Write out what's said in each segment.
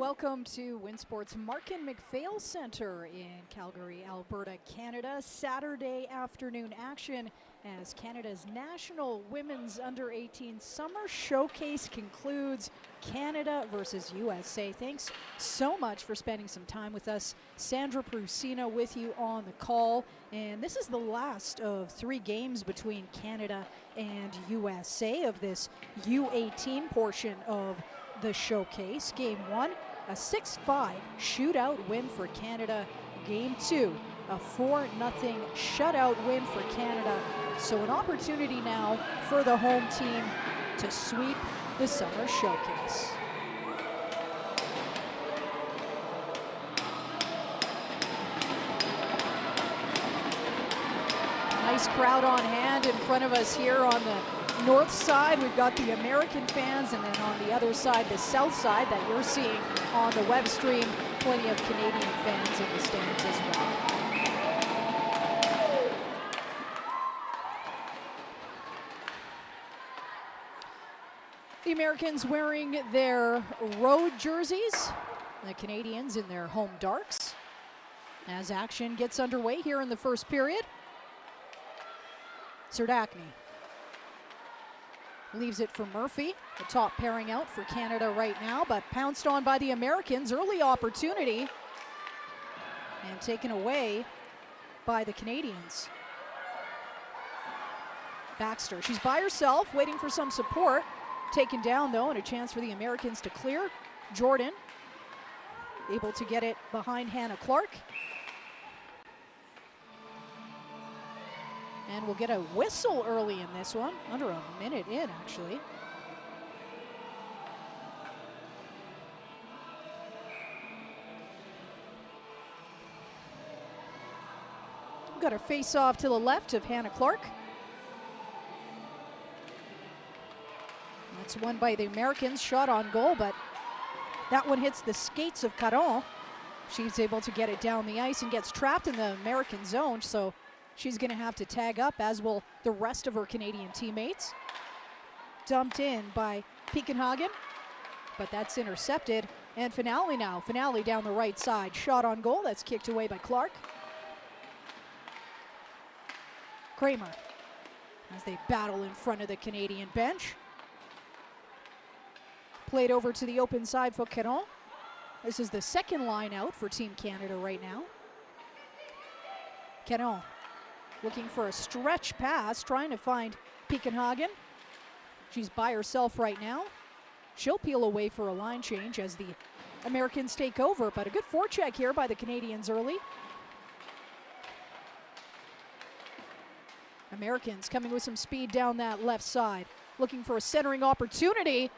Welcome to Winsport's Markin McPhail Center in Calgary, Alberta, Canada. Saturday afternoon action as Canada's National Women's Under-18 Summer Showcase concludes. Canada versus USA. Thanks so much for spending some time with us. Sandra Prusina with you on the call. And this is the last of 3 games between Canada and USA of this U18 portion of the showcase. Game 1, a 6-5 shootout win for Canada. Game 2, a 4-0 shutout win for Canada. So an opportunity now for the home team to sweep the summer showcase. Nice crowd on hand in front of us here on the north side. We've got the American fans, and then on the other side, the south side that you're seeing on the web stream, plenty of Canadian fans in the stands as well. The Americans wearing their road jerseys, the Canadians in their home darks, as action gets underway here in the first period. Serdachny leaves it for Murphy, the top pairing out for Canada right now, but pounced on by the Americans. Early opportunity and taken away by the Canadians. Baxter, she's by herself, waiting for some support. Taken down though, and a chance for the Americans to clear. Jordan able to get it behind Hannah Clark. And we'll get a whistle early in this one, under a minute in actually. We've got a face off to the left of Hannah Clark. That's won by the Americans, shot on goal, but that one hits the skates of Caron. She's able to get it down the ice and gets trapped in the American zone, so she's gonna have to tag up, as will the rest of her Canadian teammates. Dumped in by Pekenhagen, but that's intercepted. And Finale now, Finale down the right side. Shot on goal, that's kicked away by Clark. Kramer, as they battle in front of the Canadian bench. Played over to the open side for Caron. This is the second line out for Team Canada right now. Caron looking for a stretch pass, trying to find Pekenhagen. She's by herself right now. She'll peel away for a line change as the Americans take over, but a good forecheck here by the Canadians early. Americans coming with some speed down that left side, looking for a centering opportunity,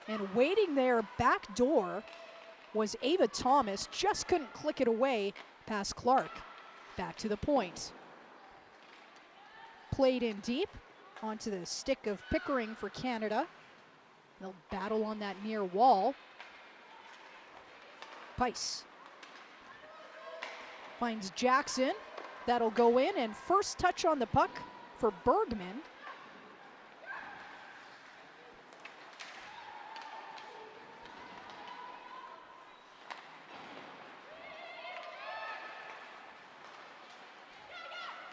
and waiting there back door was Ava Thomas, just couldn't click it away past Clark. Back to the point. Played in deep onto the stick of Pickering for Canada. They'll battle on that near wall. Pice finds Jackson. That'll go in, and first touch on the puck for Bergman.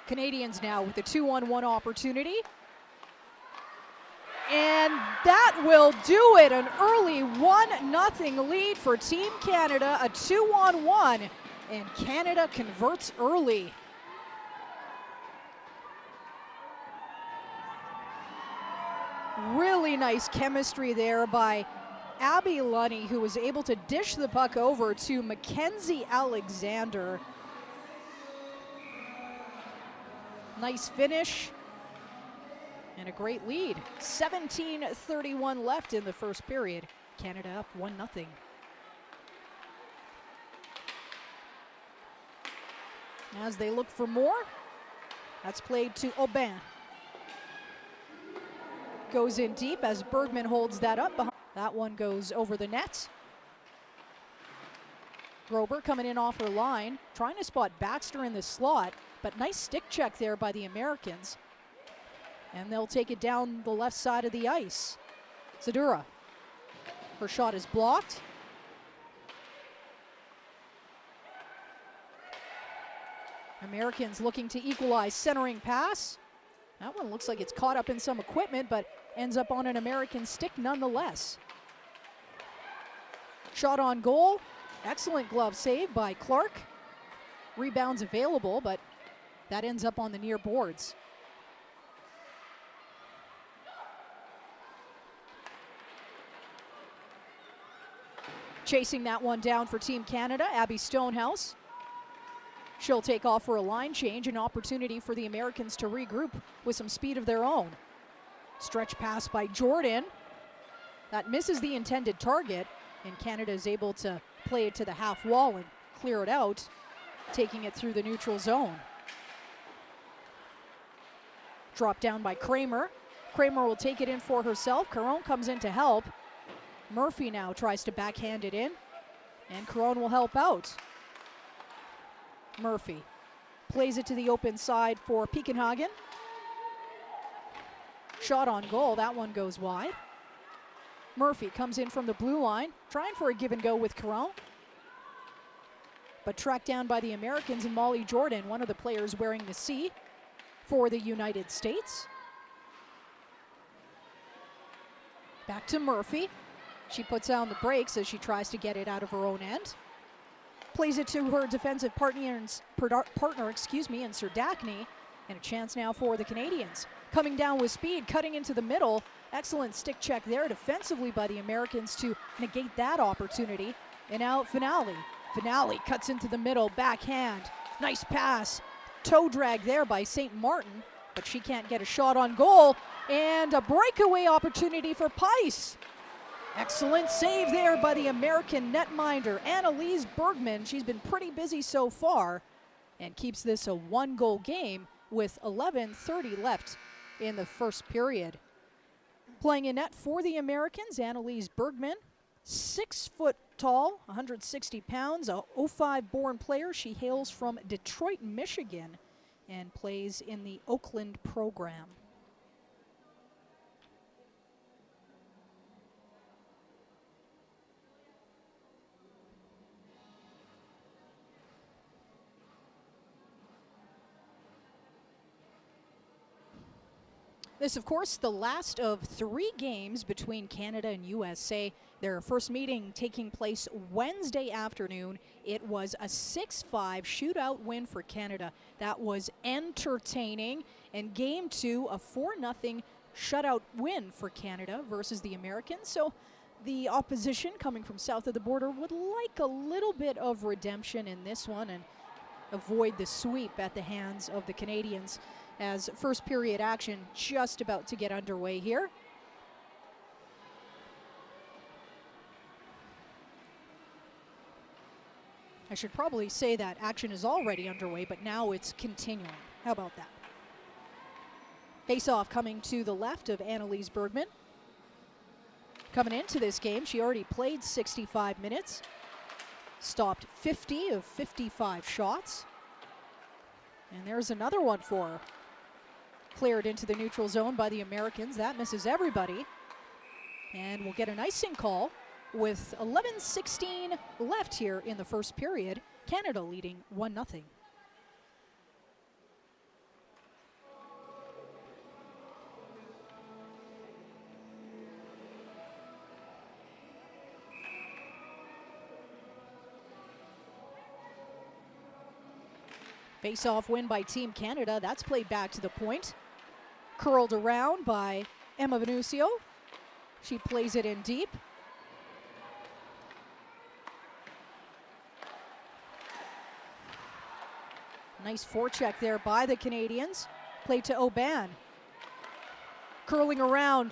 Canadians now with a 2-on-1 opportunity. And that will do it. An early 1-0 lead for Team Canada, a 2-on-1, and Canada converts early. Really nice chemistry there by Abby Lunny, who was able to dish the puck over to Mackenzie Alexander. Nice finish and a great lead. 17:31 left in the first period. Canada up 1-0. As they look for more, that's played to Aubin. Goes in deep as Bergman holds that up. That one goes over the net. Grober coming in off her line, trying to spot Baxter in the slot, but nice stick check there by the Americans. And they'll take it down the left side of the ice. Zadura, her shot is blocked. Americans looking to equalize, centering pass. That one looks like it's caught up in some equipment, but ends up on an American stick nonetheless. Shot on goal. Excellent glove save by Clark. Rebounds available, but that ends up on the near boards. Chasing that one down for Team Canada, Abby Stonehouse. She'll take off for a line change, an opportunity for the Americans to regroup with some speed of their own. Stretch pass by Jordan. That misses the intended target, and Canada is able to play it to the half wall and clear it out, taking it through the neutral zone. Drop down by Kramer. Kramer will take it in for herself. Caron comes in to help. Murphy now tries to backhand it in, and Caron will help out. Murphy plays it to the open side for Pekenhagen. Shot on goal, that one goes wide. Murphy comes in from the blue line, trying for a give and go with Caron, but tracked down by the Americans and Molly Jordan, one of the players wearing the C for the United States. Back to Murphy. She puts down the brakes as she tries to get it out of her own end. Plays it to her defensive partner in Serdachny, and a chance now for the Canadians. Coming down with speed, cutting into the middle. Excellent stick check there defensively by the Americans to negate that opportunity. And now Finale. Finale cuts into the middle, backhand. Nice pass. Toe drag there by St. Martin, but she can't get a shot on goal. And a breakaway opportunity for Pice. Excellent save there by the American netminder, Annalise Bergman. She's been pretty busy so far and keeps this a one-goal game with 11:30 left in the first period. Playing in net for the Americans, Annalise Bergman, 6 foot tall, 160 pounds, a 05 born player. She hails from Detroit, Michigan, and plays in the Oakland program. This, of course, the last of 3 games between Canada and USA. Their first meeting taking place Wednesday afternoon. It was a 6-5 shootout win for Canada. That was entertaining. And game 2, a 4-0 shutout win for Canada versus the Americans. So the opposition coming from south of the border would like a little bit of redemption in this one and avoid the sweep at the hands of the Canadians, as first period action just about to get underway here. I should probably say that action is already underway, but now it's continuing. How about that? Face-off coming to the left of Annalise Bergman. Coming into this game, she already played 65 minutes, stopped 50 of 55 shots. And there's another one for her. Cleared into the neutral zone by the Americans. That misses everybody. And we'll get an icing call with 11:16 left here in the first period. Canada leading 1-0. Face-off win by Team Canada. That's played back to the point. Curled around by Emma Venucio. She plays it in deep. Nice forecheck there by the Canadians. Played to Aubin. Curling around.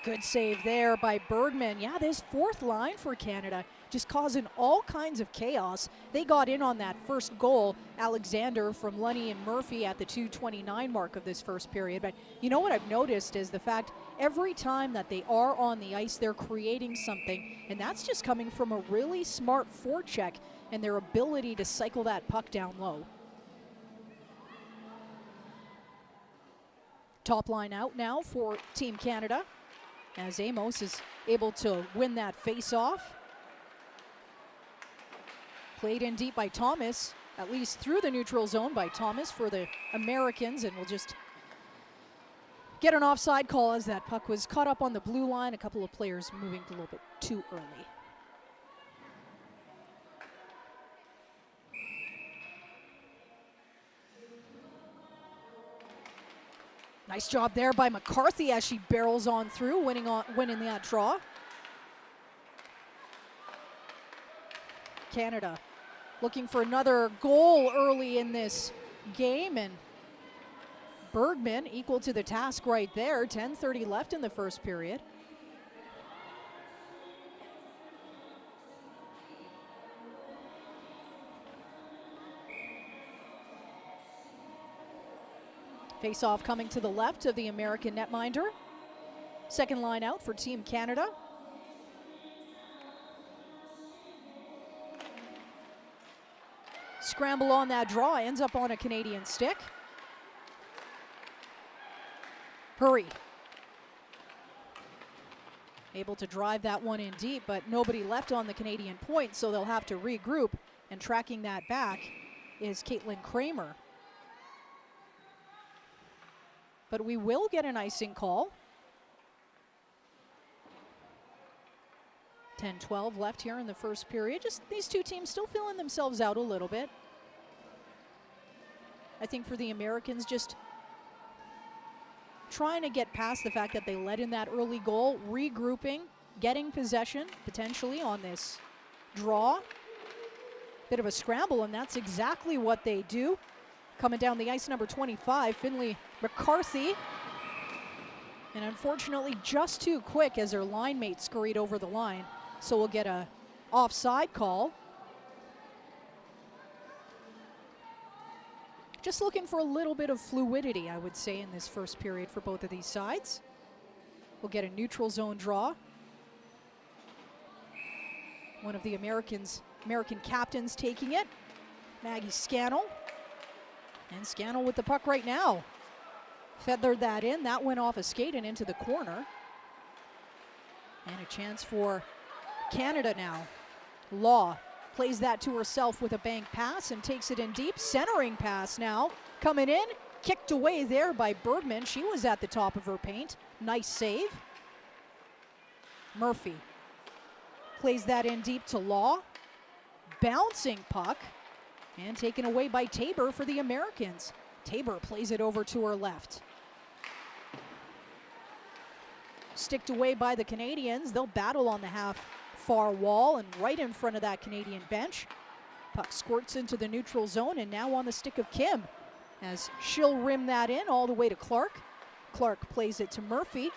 Good save there by Bergman. Yeah, this fourth line for Canada just causing all kinds of chaos. They got in on that first goal, Alexander from Lunny and Murphy at the 2:29 mark of this first period. But you know what I've noticed is the fact every time that they are on the ice, they're creating something. And that's just coming from a really smart forecheck and their ability to cycle that puck down low. Top line out now for Team Canada, as Amos is able to win that face-off. Played in deep by Thomas. at least through the neutral zone by Thomas for the Americans, and we'll just get an offside call as that puck was caught up on the blue line. A couple of players moving a little bit too early. Nice job there by McCarthy as she barrels on through, winning that draw. Canada looking for another goal early in this game, and Bergman equal to the task right there. 10:30 left in the first period. Face-off coming to the left of the American netminder. Second line out for Team Canada. Scramble on that draw, ends up on a Canadian stick. Hurry. Able to drive that one in deep, but nobody left on the Canadian point, so they'll have to regroup, and tracking that back is Caitlin Kramer. But we will get an icing call. 10-12 left here in the first period. Just these two teams still feeling themselves out a little bit. I think for the Americans, just trying to get past the fact that they let in that early goal, regrouping, getting possession potentially on this draw. Bit of a scramble, and that's exactly what they do. Coming down the ice, number 25, Finley McCarthy. And unfortunately, just too quick as their line mate scurried over the line. So we'll get a offside call. Just looking for a little bit of fluidity, I would say, in this first period for both of these sides. We'll get a neutral zone draw. One of the American captains taking it, Maggie Scannell. And Scannell with the puck right now. Feathered that in. That went off a skate and into the corner. And a chance for Canada now. Law plays that to herself with a bank pass and takes it in deep. Centering pass now. Coming in. Kicked away there by Bergman. She was at the top of her paint. Nice save. Murphy plays that in deep to Law. Bouncing puck. And taken away by Tabor for the Americans. Tabor plays it over to her left. Sticked away by the Canadians. They'll battle on the half far wall and right in front of that Canadian bench. Puck squirts into the neutral zone and now on the stick of Kim as she'll rim that in all the way to Clark. Clark plays it to Murphy.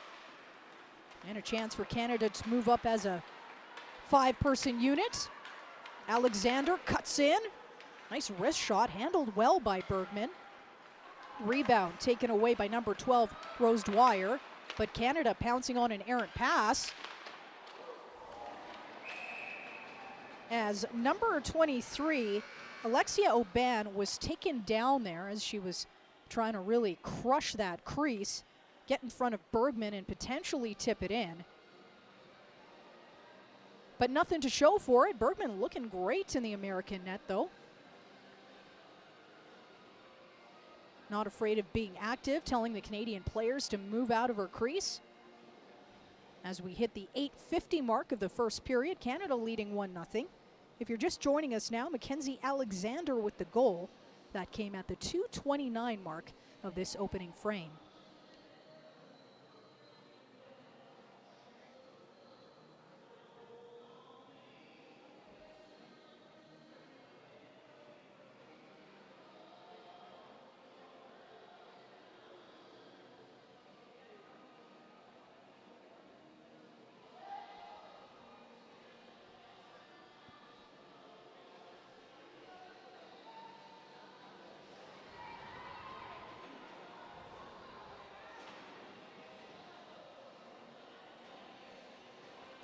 And a chance for Canada to move up as a 5-person unit. Alexander cuts in. Nice wrist shot, handled well by Bergman. Rebound taken away by number 12, Rose Dwyer, but Canada pouncing on an errant pass. As number 23, Alexia Oban, was taken down there as she was trying to really crush that crease, get in front of Bergman and potentially tip it in. But nothing to show for it. Bergman looking great in the American net, though. Not afraid of being active, telling the Canadian players to move out of her crease. As we hit the 8:50 mark of the first period, Canada leading 1-0. If you're just joining us now, Mackenzie Alexander with the goal. That came at the 2:29 mark of this opening frame.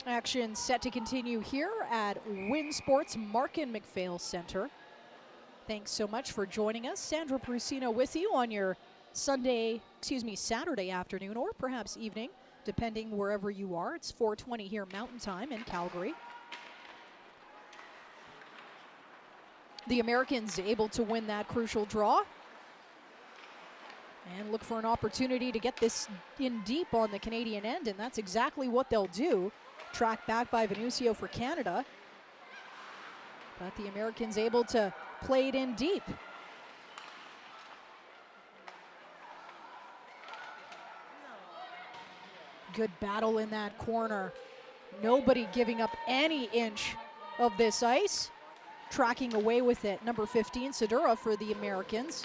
Action set to continue here at Win Sports Markin McPhail Center. Thanks so much for joining us. Sandra Prusino with you on your Saturday afternoon or perhaps evening, depending wherever you are. It's 4:20 here Mountain Time in Calgary. The Americans able to win that crucial draw and look for an opportunity to get this in deep on the Canadian end, and that's exactly what they'll do. Tracked back by Venucio for Canada, but the Americans able to play it in deep. Good battle in that corner. Nobody giving up any inch of this ice. Tracking away with it, number 15, Sedura for the Americans.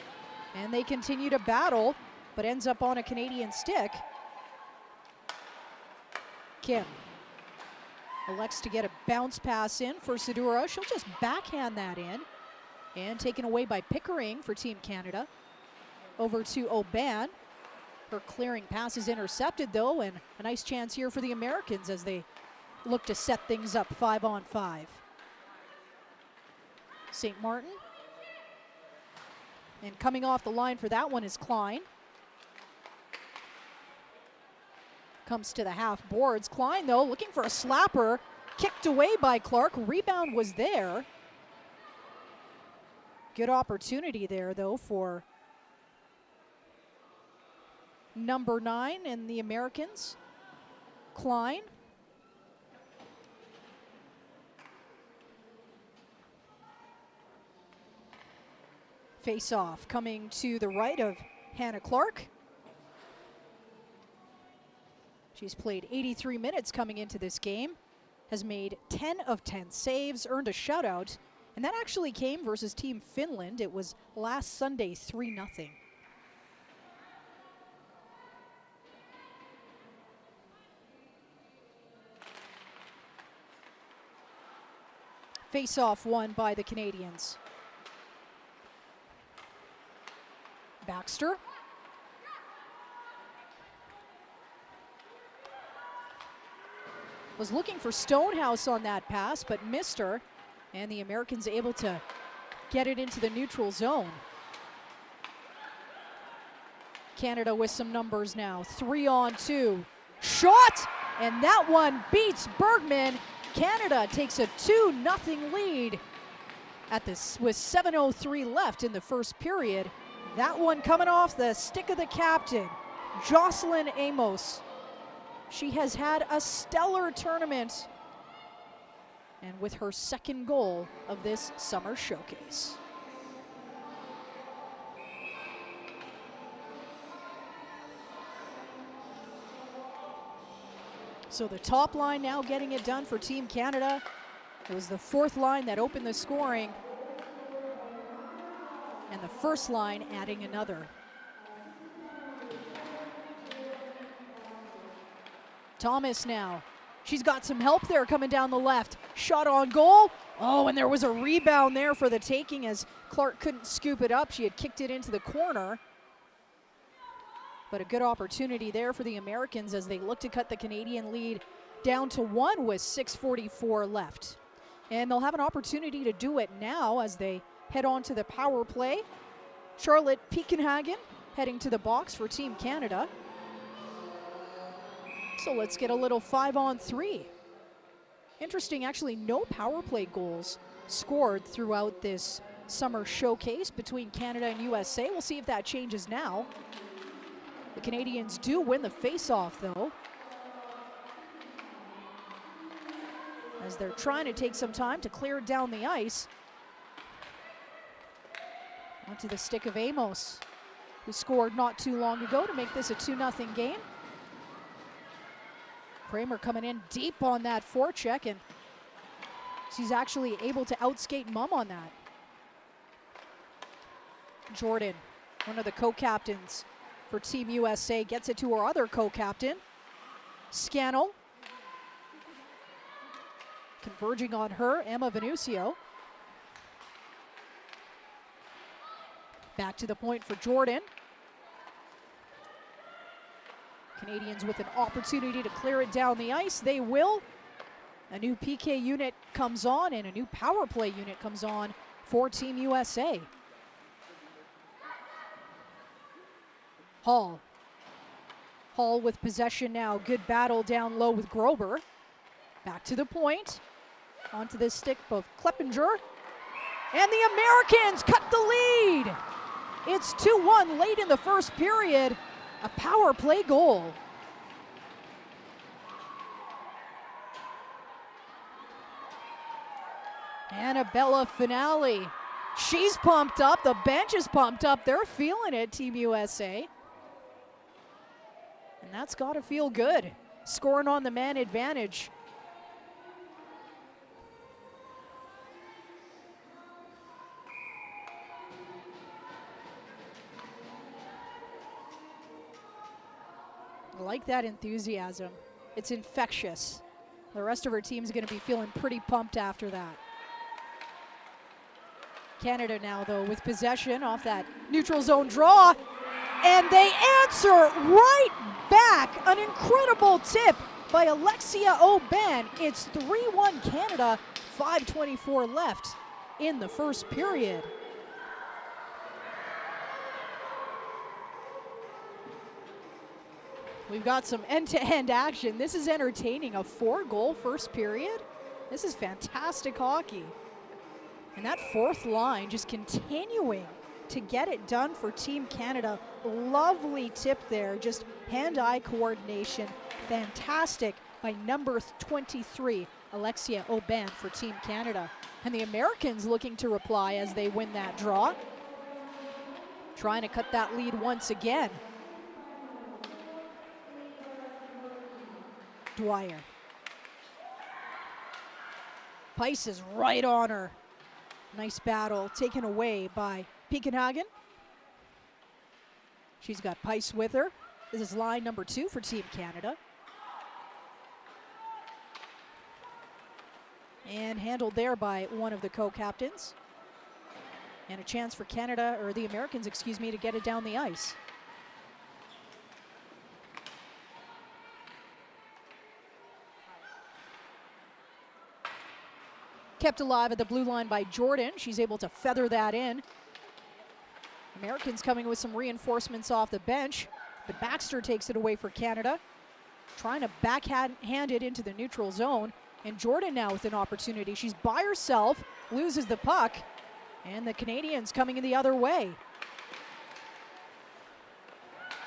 And they continue to battle, but ends up on a Canadian stick. Kim elects to get a bounce pass in for Sedura. She'll just backhand that in. And taken away by Pickering for Team Canada. Over to Aubin. Her clearing pass is intercepted though, and a nice chance here for the Americans as they look to set things up 5-on-5. St. Martin. And coming off the line for that one is Klein. Comes to the half boards. Klein, though, looking for a slapper. Kicked away by Clark. Rebound was there. Good opportunity there, though, for number 9 and the Americans. Klein. Face-off coming to the right of Hannah Clark. She's played 83 minutes coming into this game, has made 10 of 10 saves, earned a shutout, and that actually came versus Team Finland. It was last Sunday, 3-0. Face-off won by the Canadians. Baxter. Was looking for Stonehouse on that pass, but missed her. And the Americans able to get it into the neutral zone. Canada with some numbers now. 3-on-2. Shot! And that one beats Bergman. Canada takes a 2-0 lead at this with 7:03 left in the first period. That one coming off the stick of the captain, Jocelyn Amos. She has had a stellar tournament, and with her second goal of this summer showcase. So the top line now getting it done for Team Canada. It was the fourth line that opened the scoring, and the first line adding another. Thomas now. She's got some help there coming down the left. Shot on goal. Oh, and there was a rebound there for the taking as Clark couldn't scoop it up. She had kicked it into the corner. But a good opportunity there for the Americans as they look to cut the Canadian lead down to 1 with 6:44 left. And they'll have an opportunity to do it now as they head on to the power play. Charlotte Pekenhagen heading to the box for Team Canada. So let's get a little 5-on-3. Interesting, actually no power play goals scored throughout this summer showcase between Canada and USA. We'll see if that changes now. The Canadians do win the face-off though, as they're trying to take some time to clear down the ice. Onto the stick of Amos, who scored not too long ago to make this a 2-0 game. Kramer coming in deep on that forecheck, and she's actually able to outskate Mum on that. Jordan, one of the co-captains for Team USA, gets it to her other co-captain. Scannell. Converging on her, Emma Venucio. Back to the point for Jordan. Canadians with an opportunity to clear it down the ice. They will. A new PK unit comes on and a new power play unit comes on for Team USA. Hall. Hall with possession now. Good battle down low with Grober. Back to the point. Onto the stick of Kleppinger. And the Americans cut the lead. It's 2-1 late in the first period. A power play goal. Annabella Finale. She's pumped up. The bench is pumped up. They're feeling it, Team USA. And that's got to feel good. Scoring on the man advantage. I like that enthusiasm. It's infectious. The rest of our team's going to be feeling pretty pumped after that. Canada now, though, with possession off that neutral zone draw. And they answer right back. An incredible tip by Alexia Aubin. It's 3-1 Canada, 5:24 left in the first period. We've got some end-to-end action. This is entertaining. A 4-goal first period. This is fantastic hockey. And that fourth line just continuing to get it done for Team Canada. Lovely tip there, just hand-eye coordination. Fantastic by number 23, Alexia Aubin for Team Canada. And the Americans looking to reply as they win that draw. Trying to cut that lead once again. Dwyer. Pice is right on her. Nice battle taken away by Pekenhagen. She's got Pice with her. This is line number 2 for Team Canada. And handled there by one of the co-captains. And a chance for Canada, or the Americans, excuse me, to get it down the ice. Kept alive at the blue line by Jordan. She's able to feather that in. Americans coming with some reinforcements off the bench, but Baxter takes it away for Canada. Trying to backhand it into the neutral zone. And Jordan now with an opportunity. She's by herself, loses the puck, and the Canadians coming in the other way.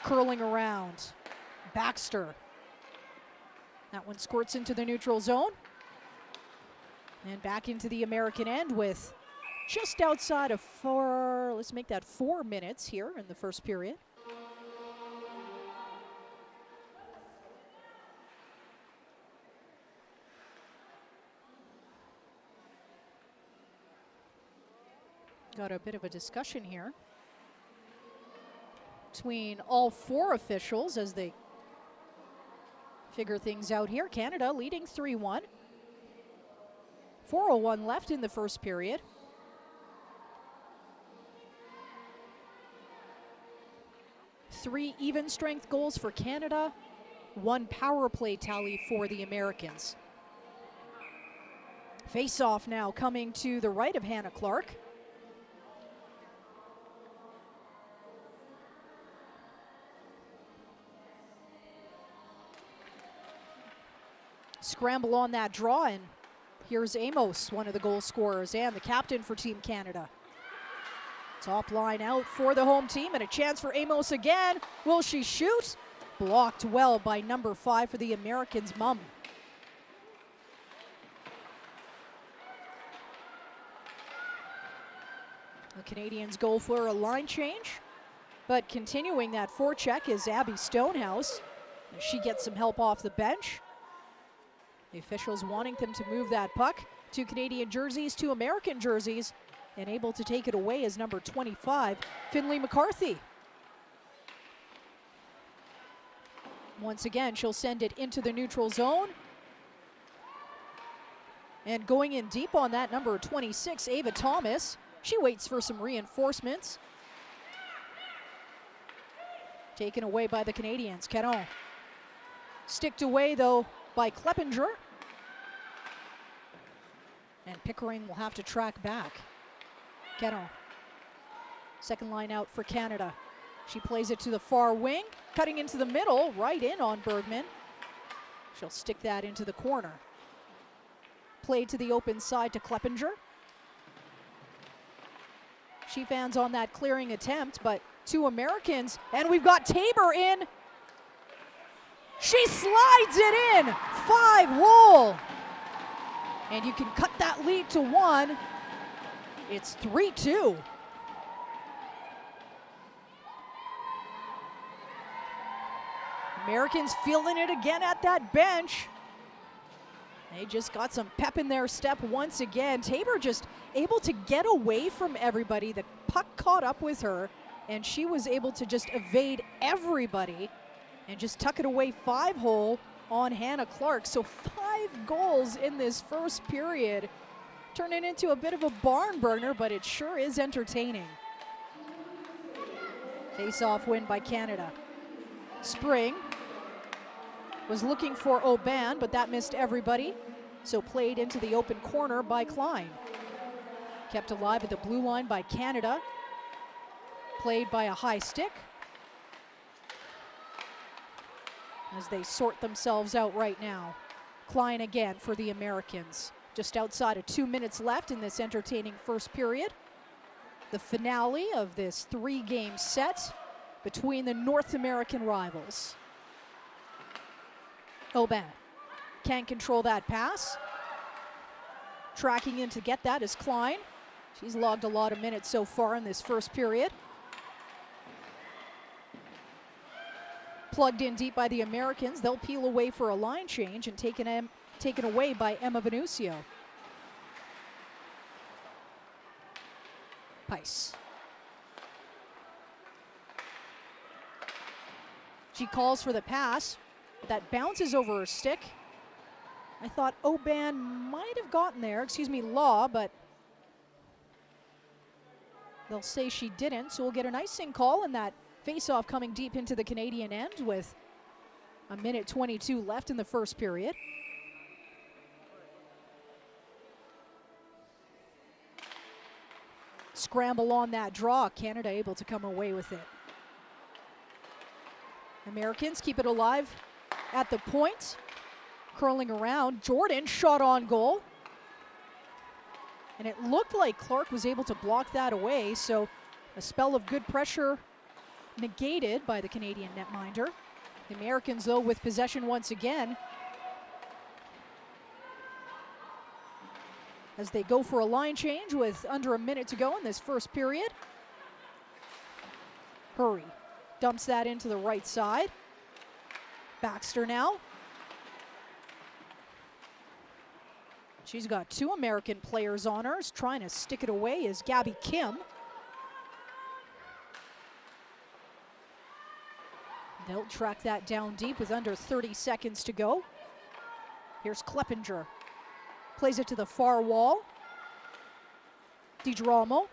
Curling around. Baxter. That one squirts into the neutral zone. And back into the American end with just outside of 4, let's make that 4 minutes here in the first period. Got a bit of a discussion here between all 4 officials as they figure things out here. Canada leading 3-1. 4:01 left in the first period. Three even strength goals for Canada, 1 power play tally for the Americans. Face-off now coming to the right of Hannah Clark. Scramble on that draw, and here's Amos, one of the goal scorers and the captain for Team Canada. Top line out for the home team, and a chance for Amos again. Will she shoot? Blocked well by number 5 for the Americans, Mum. The Canadians go for a line change, but continuing that forecheck is Abby Stonehouse. She gets some help off the bench. The officials wanting them to move that puck. 2 Canadian jerseys, 2 American jerseys, and able to take it away is number 25, Finley McCarthy. Once again, she'll send it into the neutral zone. And going in deep on that, number 26, Ava Thomas. She waits for some reinforcements. Taken away by the Canadians, Caron. Sticked away, though, by Kleppinger. And Pickering will have to track back. Caron. Second line out for Canada. She plays it to the far wing, cutting into the middle, right in on Bergman. She'll stick that into the corner. Played to the open side to Kleppinger. She fans on that clearing attempt, but 2 Americans, and we've got Tabor in. She slides it in, 5-hole. And you can cut that lead to 1. It's 3-2. Americans feeling it again at that bench. They just got some pep in their step once again. Tabor just able to get away from everybody. The puck caught up with her, and she was able to just evade everybody and just tuck it away 5-hole on Hannah Clark. So 5 goals in this first period, turning into a bit of a barn burner, but it sure is entertaining. Face-off win by Canada. Spring was looking for Aubin, but that missed everybody. So played into the open corner by Klein. Kept alive at the blue line by Canada. Played by a high stick. As they sort themselves out right now. Klein again for the Americans. Just outside of 2 minutes left in this entertaining first period. The finale of this 3-game set between the North American rivals. Aubin can't control that pass. Tracking in to get that is Klein. She's logged a lot of minutes so far in this first period. Plugged in deep by the Americans. They'll peel away for a line change and taken away by Emma Venucio. Pice. She calls for the pass. That bounces over her stick. I thought Aubin might have gotten there, Law, but they'll say she didn't, so we'll get an icing call, and that face-off coming deep into the Canadian end with 1:22 left in the first period. Scramble on that draw, Canada able to come away with it. Americans keep it alive at the point. Curling around, Jordan shot on goal. And it looked like Clark was able to block that away, so a spell of good pressure negated by the Canadian netminder. The Americans, though, with possession once again. As they go for a line change with under a minute to go in this first period. Hurry dumps that into the right side. Baxter now. She's got 2 American players on her. Trying to stick it away is Gabby Kim. They'll track that down deep with under 30 seconds to go. Here's Kleppinger. Plays it to the far wall. DiGirolamo.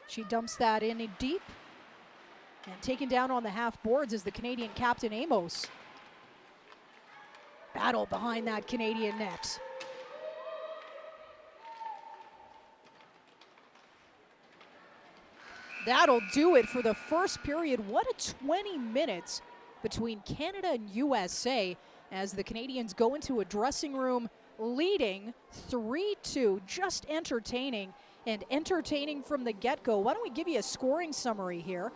She dumps that in deep. And taken down on the half boards is the Canadian captain, Amos. Battle behind that Canadian net. That'll do it for the first period. What a 20 minutes between Canada and USA as the Canadians go into a dressing room leading 3-2. Just entertaining, and entertaining from the get-go. Why don't we give you a scoring summary here?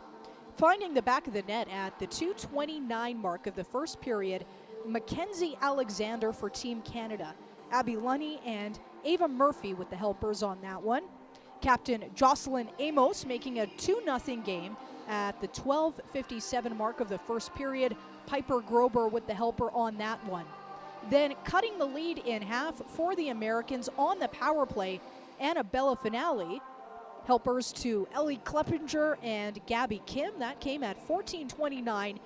Finding the back of the net at the 2:29 mark of the first period, Mackenzie Alexander for Team Canada. Abby Lunny and Ava Murphy with the helpers on that one. Captain Jocelyn Amos making a 2-0 game at the 12:57 mark of the first period. Piper Grober with the helper on that one. Then cutting the lead in half for the Americans on the power play, Annabella Finale. Helpers to Ellie Kleppinger and Gabby Kim. That came at 14:29,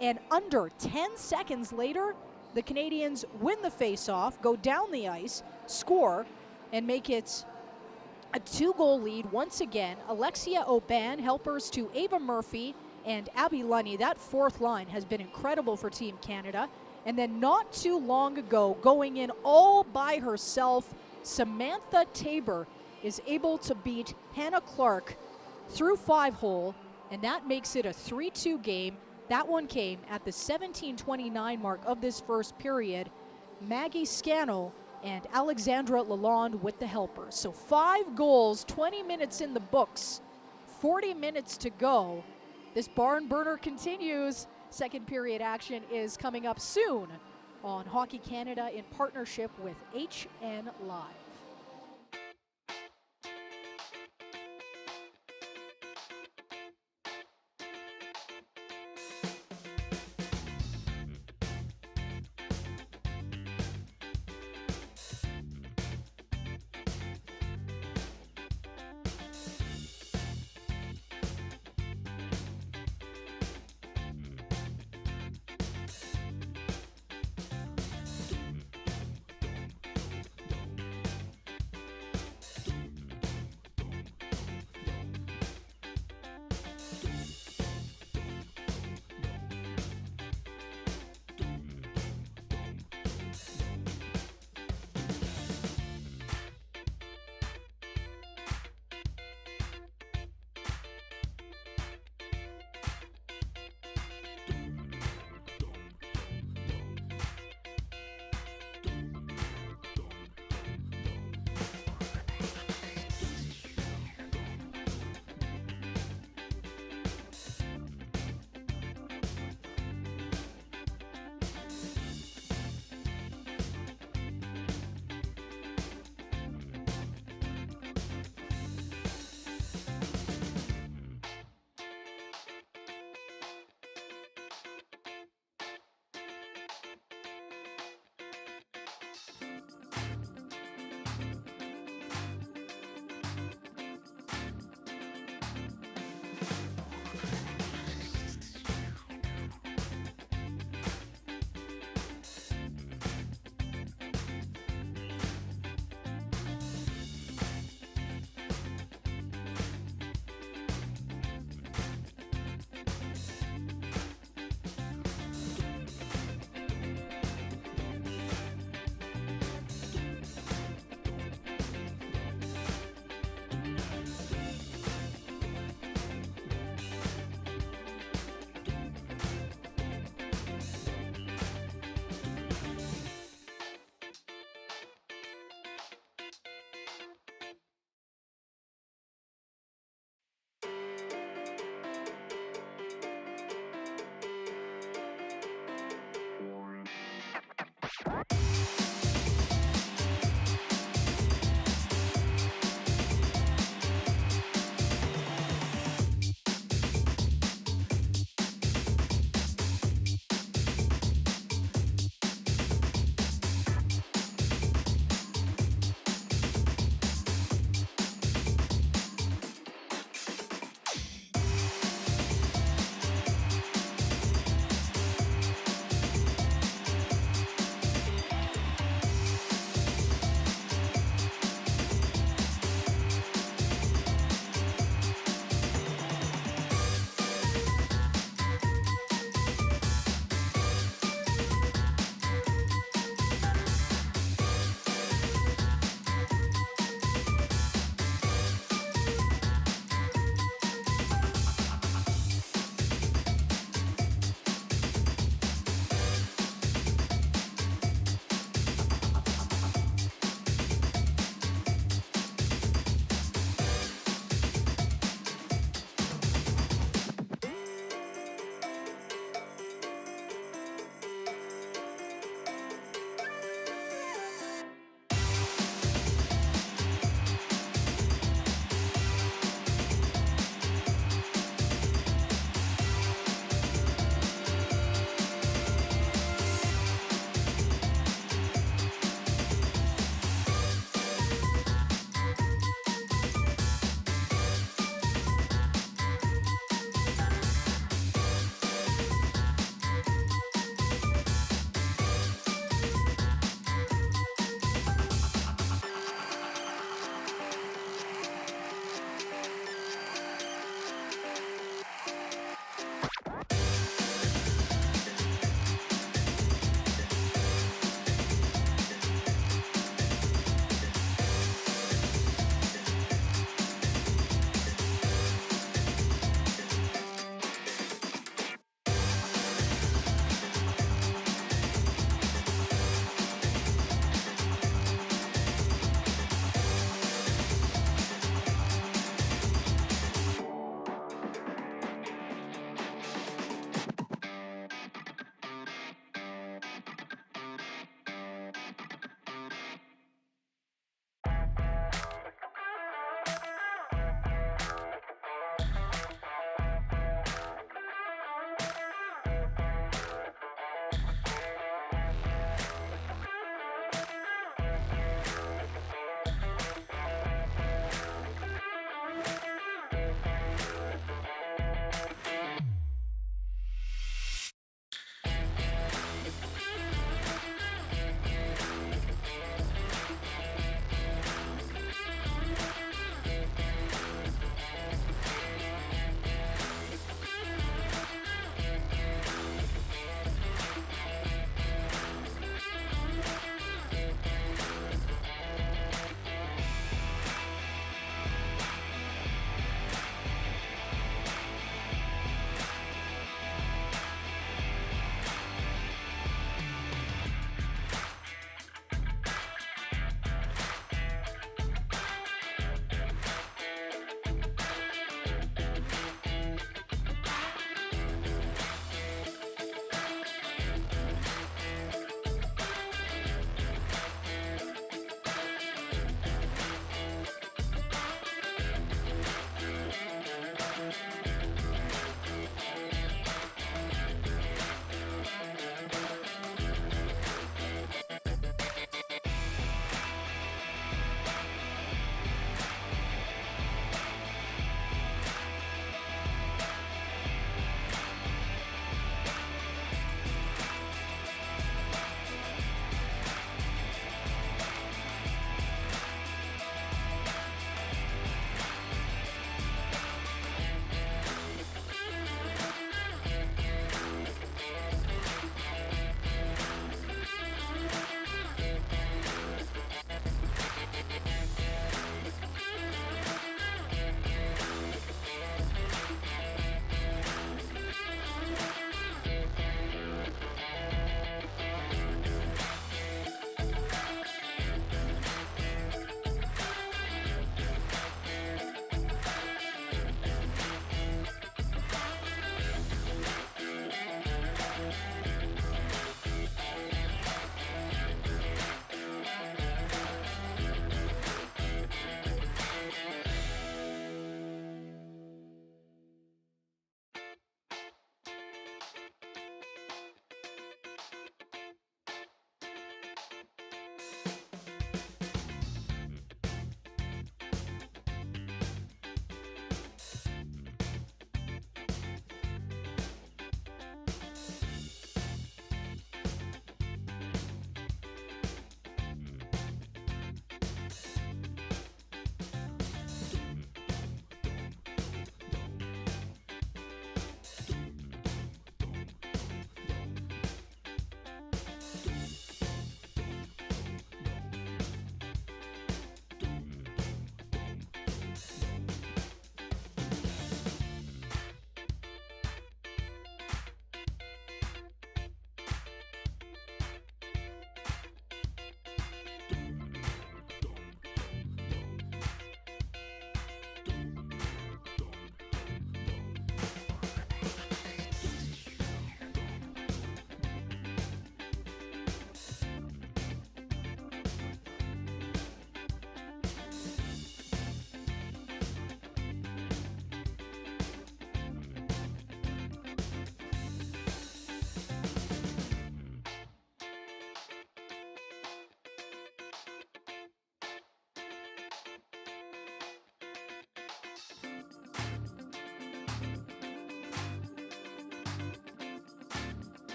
and under 10 seconds later, the Canadians win the face-off, go down the ice, score, and make it a 2-goal lead once again. Alexia Aubin, helpers to Ava Murphy and Abby Lunny. That fourth line has been incredible for Team Canada. And then not too long ago, going in all by herself, Samantha Tabor is able to beat Hannah Clark through 5-hole, and that makes it a 3-2 game. That one came at the 17:29 mark of this first period. Maggie Scannell and Alexandra Lalonde with the helpers. So 5 goals, 20 minutes in the books, 40 minutes to go. This barn burner continues. Second period action is coming up soon on Hockey Canada in partnership with HN Live.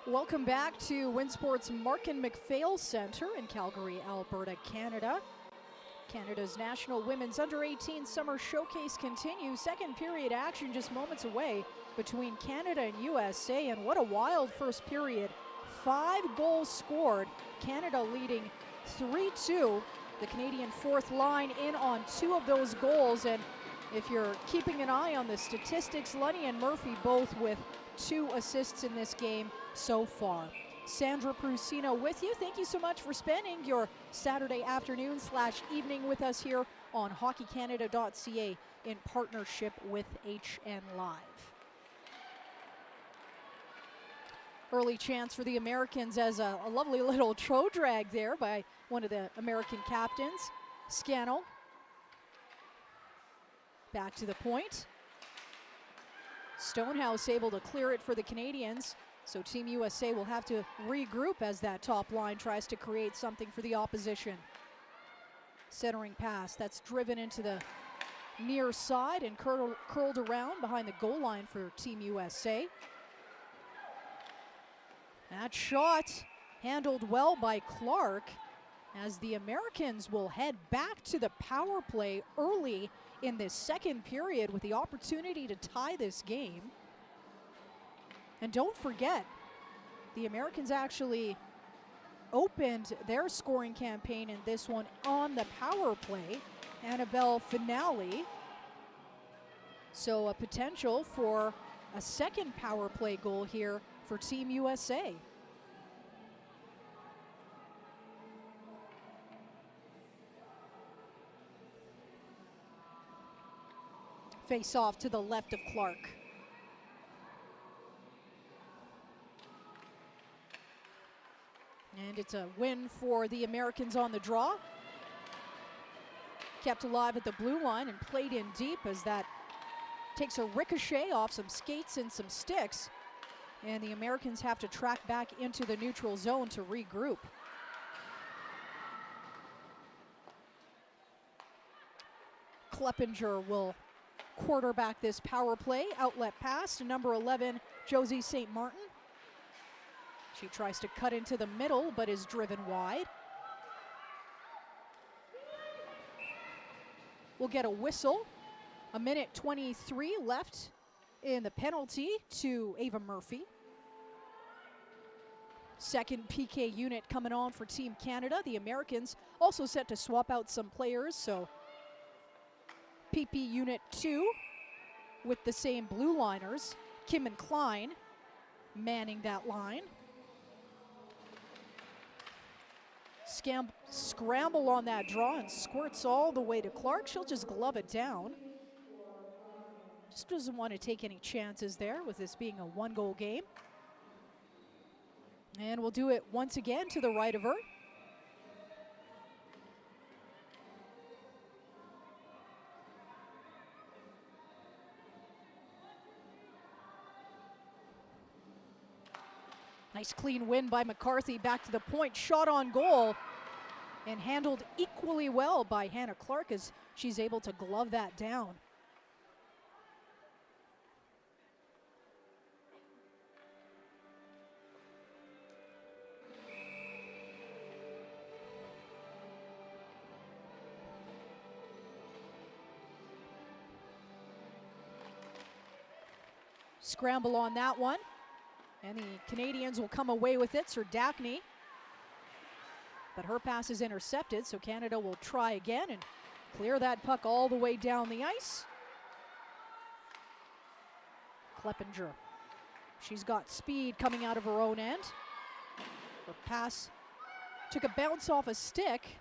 Welcome back to WinSports Markin McPhail Centre in Calgary, Alberta, Canada. Canada's National Women's Under-18 Summer Showcase continues. Second period action just moments away between Canada and USA, and what a wild first period. 5 goals scored, Canada leading 3-2. The Canadian fourth line in on 2 of those goals, and if you're keeping an eye on the statistics, Lunny and Murphy both with 2 assists in this game so far. Sandra Prusino with you. Thank you so much for spending your Saturday afternoon / evening with us here on hockeycanada.ca in partnership with HN Live. Early chance for the Americans as a lovely little toe drag there by one of the American captains, Scannell. Back to the point. Stonehouse able to clear it for the Canadians. So Team USA will have to regroup as that top line tries to create something for the opposition. Centering pass that's driven into the near side and curled around behind the goal line for Team USA. That shot handled well by Clark as the Americans will head back to the power play early in this second period with the opportunity to tie this game. And don't forget, the Americans actually opened their scoring campaign in this one on the power play, Annabelle Finale. So a potential for a second power play goal here for Team USA. Face off to the left of Clark. And it's a win for the Americans on the draw. Kept alive at the blue line and played in deep as that takes a ricochet off some skates and some sticks. And the Americans have to track back into the neutral zone to regroup. Kleppinger will quarterback this power play. Outlet pass to number 11, Josie St. Martin. She tries to cut into the middle, but is driven wide. We'll get a whistle. 1:23 left in the penalty to Ava Murphy. Second PK unit coming on for Team Canada. The Americans also set to swap out some players, so PP unit 2 with the same blue liners. Kim and Klein manning that line. Scramble on that draw and squirts all the way to Clark. She'll just glove it down. Just doesn't want to take any chances there with this being a 1-goal game. And we'll do it once again to the right of her. Nice clean win by McCarthy, back to the point, shot on goal, and handled equally well by Hannah Clark as she's able to glove that down. Scramble on that one. And the Canadians will come away with it, Sir Dackney. But her pass is intercepted, so Canada will try again and clear that puck all the way down the ice. Kleppinger. She's got speed coming out of her own end. Her pass took a bounce off a stick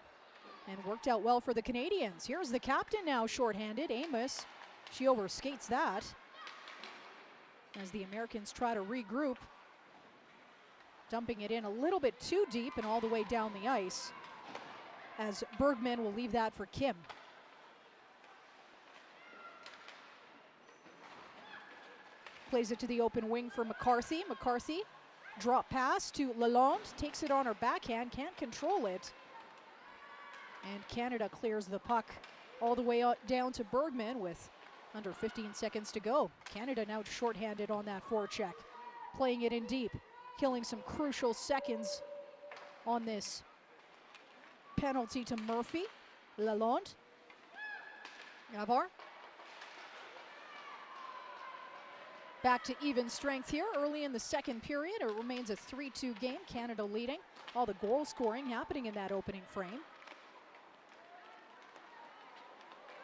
and worked out well for the Canadians. Here's the captain now, shorthanded, Amos. She overskates that as the Americans try to regroup, dumping it in a little bit too deep and all the way down the ice, as Bergman will leave that for Kim. Plays it to the open wing for McCarthy. McCarthy, drop pass to Lalonde, takes it on her backhand, can't control it. And Canada clears the puck all the way down to Bergman with under 15 seconds to go. Canada now shorthanded on that forecheck. Playing it in deep. killing some crucial seconds on this penalty to Murphy. Lalonde. Voir. Back to even strength here early in the second period. It remains a 3-2 game, Canada leading. All the goal scoring happening in that opening frame.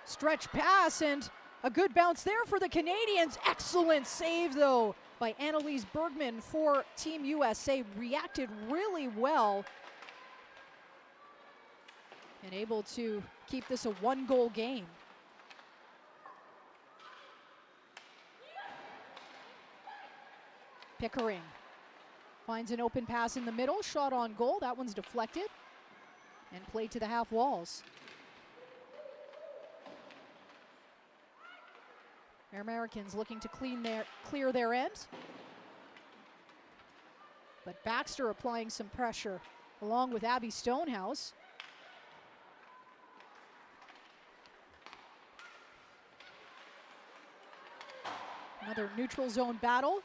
Stretch pass and a good bounce there for the Canadians. Excellent save though by Annalise Bergman for Team USA. Reacted really well and able to keep this a 1-goal game. Pickering finds an open pass in the middle, shot on goal. That one's deflected and played to the half walls. Americans looking to clear their end. But Baxter applying some pressure along with Abby Stonehouse. Another neutral zone battle.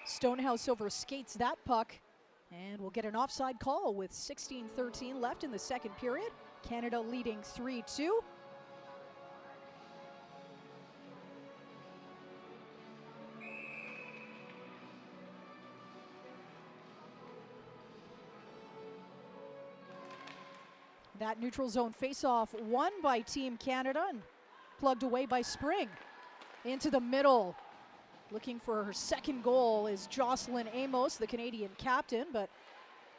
Stonehouse overskates that puck, and we'll get an offside call with 16:13 left in the second period. Canada leading 3-2. That neutral zone face-off won by Team Canada and plugged away by Spring. Into the middle. Looking for her second goal is Jocelyn Amos, the Canadian captain, but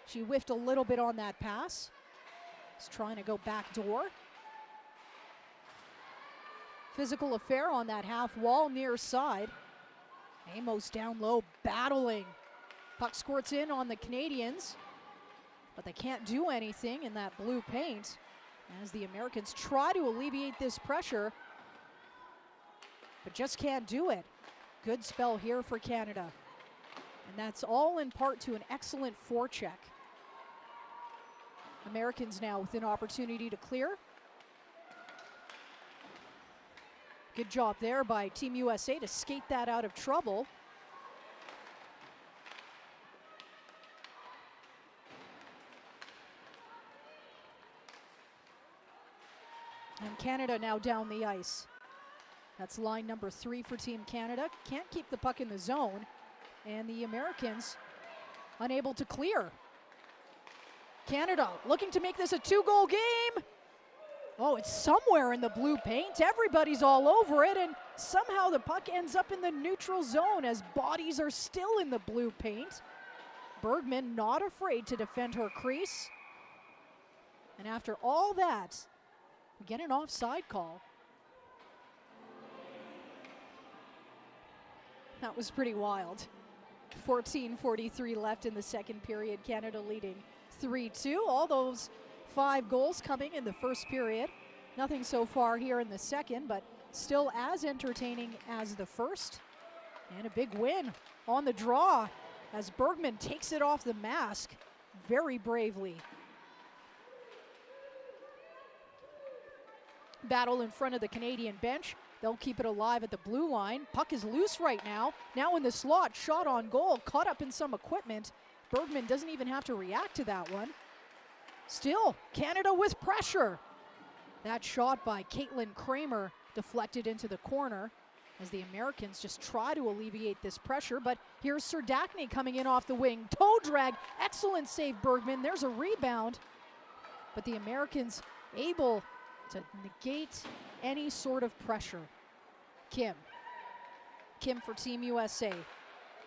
she whiffed a little bit on that pass. She's trying to go back door. Physical affair on that half wall near side. Amos down low, battling. Puck squirts in on the Canadians, but they can't do anything in that blue paint as the Americans try to alleviate this pressure, but just can't do it. Good spell here for Canada. And that's all in part to an excellent forecheck. Americans now with an opportunity to clear. Good job there by Team USA to skate that out of trouble. And Canada now down the ice. That's line number 3 for Team Canada. Can't keep the puck in the zone. And the Americans unable to clear. Canada looking to make this a 2-goal game. Oh, it's somewhere in the blue paint. Everybody's all over it. And somehow the puck ends up in the neutral zone as bodies are still in the blue paint. Bergman not afraid to defend her crease. And after all that, we get an offside call. That was pretty wild. 14:43 left in the second period. Canada leading 3-2. All those 5 goals coming in the first period. Nothing so far here in the second, but still as entertaining as the first. And a big win on the draw as Bergman takes it off the mask very bravely. Battle in front of the Canadian bench. They'll keep it alive at the blue line. Puck is loose right now. Now in the slot, shot on goal, caught up in some equipment. Bergman doesn't even have to react to that one. Still, Canada with pressure. That shot by Caitlin Kramer deflected into the corner as the Americans just try to alleviate this pressure. But here's Serdachny coming in off the wing. Toe drag, excellent save Bergman. There's a rebound. But the Americans able to negate any sort of pressure. Kim for Team USA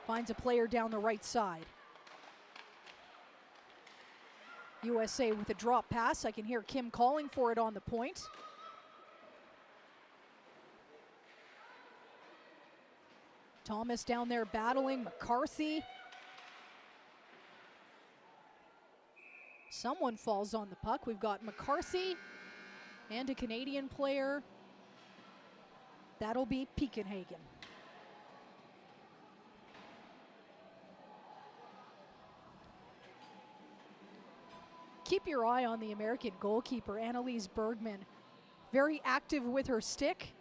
finds a player down the right side. USA with a drop pass. I can hear Kim calling for it on the point. Thomas down there battling McCarthy. Someone falls on the puck. We've got McCarthy and a Canadian player. That'll be Piekenhagen. Keep your eye on the American goalkeeper, Annalise Bergman. Very active with her stick.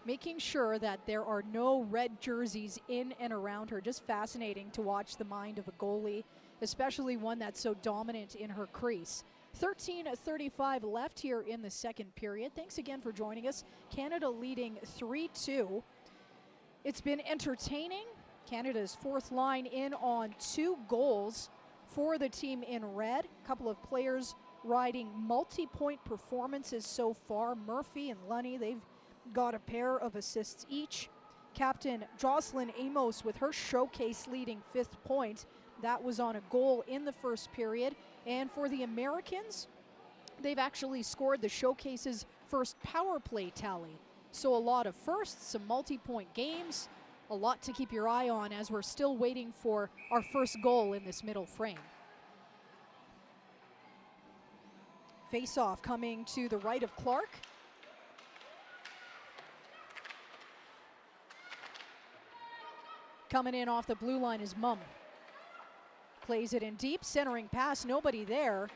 making sure that there are no red jerseys in and around her. Just fascinating to watch the mind of a goalie, especially one that's so dominant in her crease. 13:35 left here in the second period. Thanks again for joining us. Canada leading 3-2. It's been entertaining. Canada's fourth line in on 2 goals for the team in red. A couple of players riding multi-point performances so far. Murphy and Lunny, they've got a pair of assists each. Captain Jocelyn Amos with her showcase leading 5th point. That was on a goal in the first period. And for the Americans, they've actually scored the showcase's first power play tally. So a lot of firsts, some multi-point games, a lot to keep your eye on as we're still waiting for our first goal in this middle frame. Face-off coming to the right of Clark. Coming in off the blue line is Mum. Plays it in deep, centering pass, nobody there.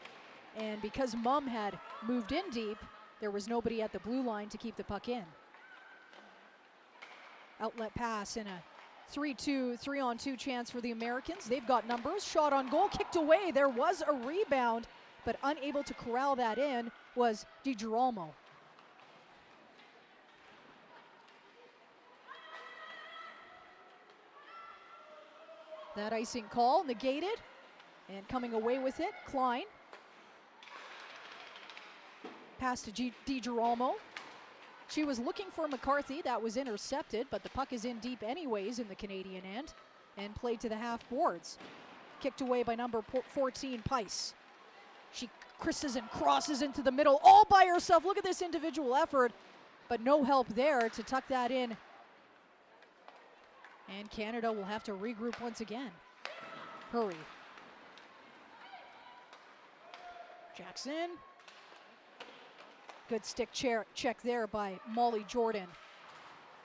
And because Mum had moved in deep, there was nobody at the blue line to keep the puck in. Outlet pass in a 3-2, 3-on-2 chance for the Americans. They've got numbers. Shot on goal, kicked away. There was a rebound, but unable to corral that in was DiGirolamo. That icing call negated, and coming away with it, Klein. Pass to DiGirolamo. She was looking for McCarthy. That was intercepted, but the puck is in deep anyways in the Canadian end, and played to the half boards. Kicked away by number 14, Pice. She crisses and crosses into the middle all by herself. Look at this individual effort, but no help there to tuck that in. And Canada will have to regroup once again. Hurry. Jackson. Good stick check there by Molly Jordan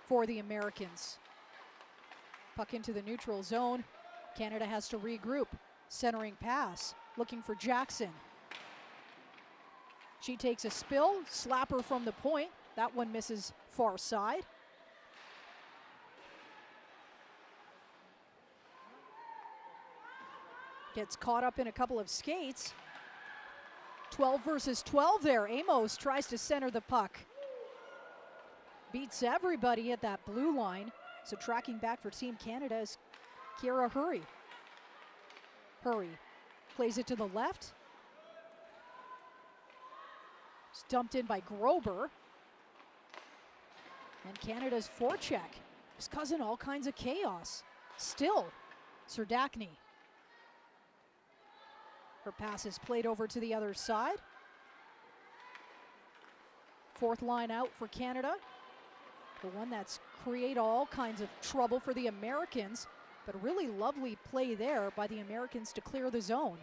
for the Americans. Puck into the neutral zone. Canada has to regroup. Centering pass, looking for Jackson. She takes a spill, slapper from the point. That one misses far side. Gets caught up in a couple of skates. 12 versus 12 there. Amos tries to center the puck. Beats everybody at that blue line. So tracking back for Team Canada is Kira Hurry. Hurry plays it to the left. It's dumped in by Grober. And Canada's forecheck is causing all kinds of chaos. Still, Serdachny. Her pass is played over to the other side. Fourth line out for Canada. The one that's create all kinds of trouble for the Americans, but a really lovely play there by the Americans to clear the zone.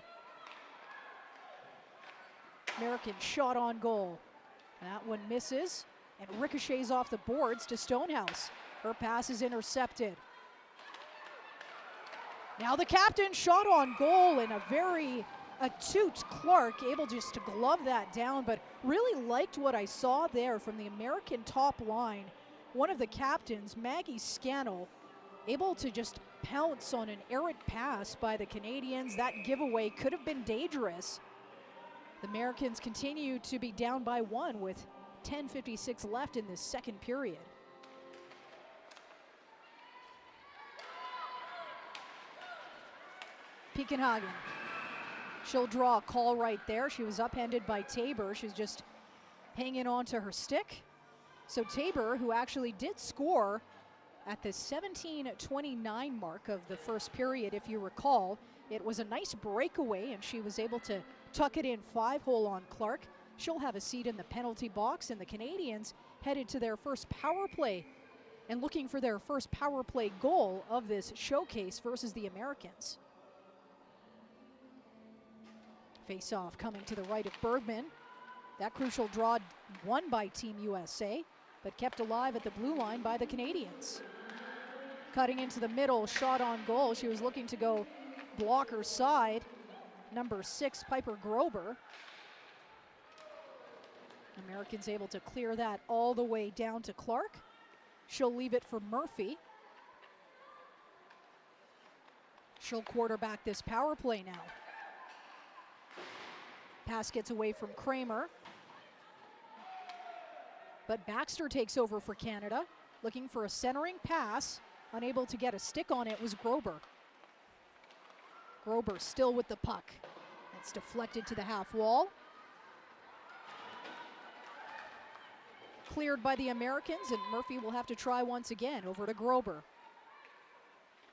American shot on goal. That one misses and ricochets off the boards to Stonehouse. Her pass is intercepted. Now the captain shot on goal, and a very astute Clark able just to glove that down, but really liked what I saw there from the American top line. One of the captains, Maggie Scannell, able to just pounce on an errant pass by the Canadians. That giveaway could have been dangerous. The Americans continue to be down by 1 with 10:56 left in this second period. Peakenhagen. She'll draw a call right there. She was upended by Tabor. She's just hanging on to her stick. So Tabor, who actually did score at the 17:29 mark of the first period, if you recall, it was a nice breakaway and she was able to tuck it in 5-hole on Clark. She'll have a seat in the penalty box, and the Canadians headed to their first power play and looking for their first power play goal of this showcase versus the Americans. Face-off coming to the right of Bergman. That crucial draw won by Team USA, but kept alive at the blue line by the Canadians. Cutting into the middle, shot on goal. She was looking to go blocker side. Number 6, Piper Grober. Americans able to clear that all the way down to Clark. She'll leave it for Murphy. She'll quarterback this power play now. Pass gets away from Kramer. But Baxter takes over for Canada, looking for a centering pass. Unable to get a stick on it was Grober. Grober still with the puck. It's deflected to the half wall. Cleared by the Americans, and Murphy will have to try once again. Over to Grober.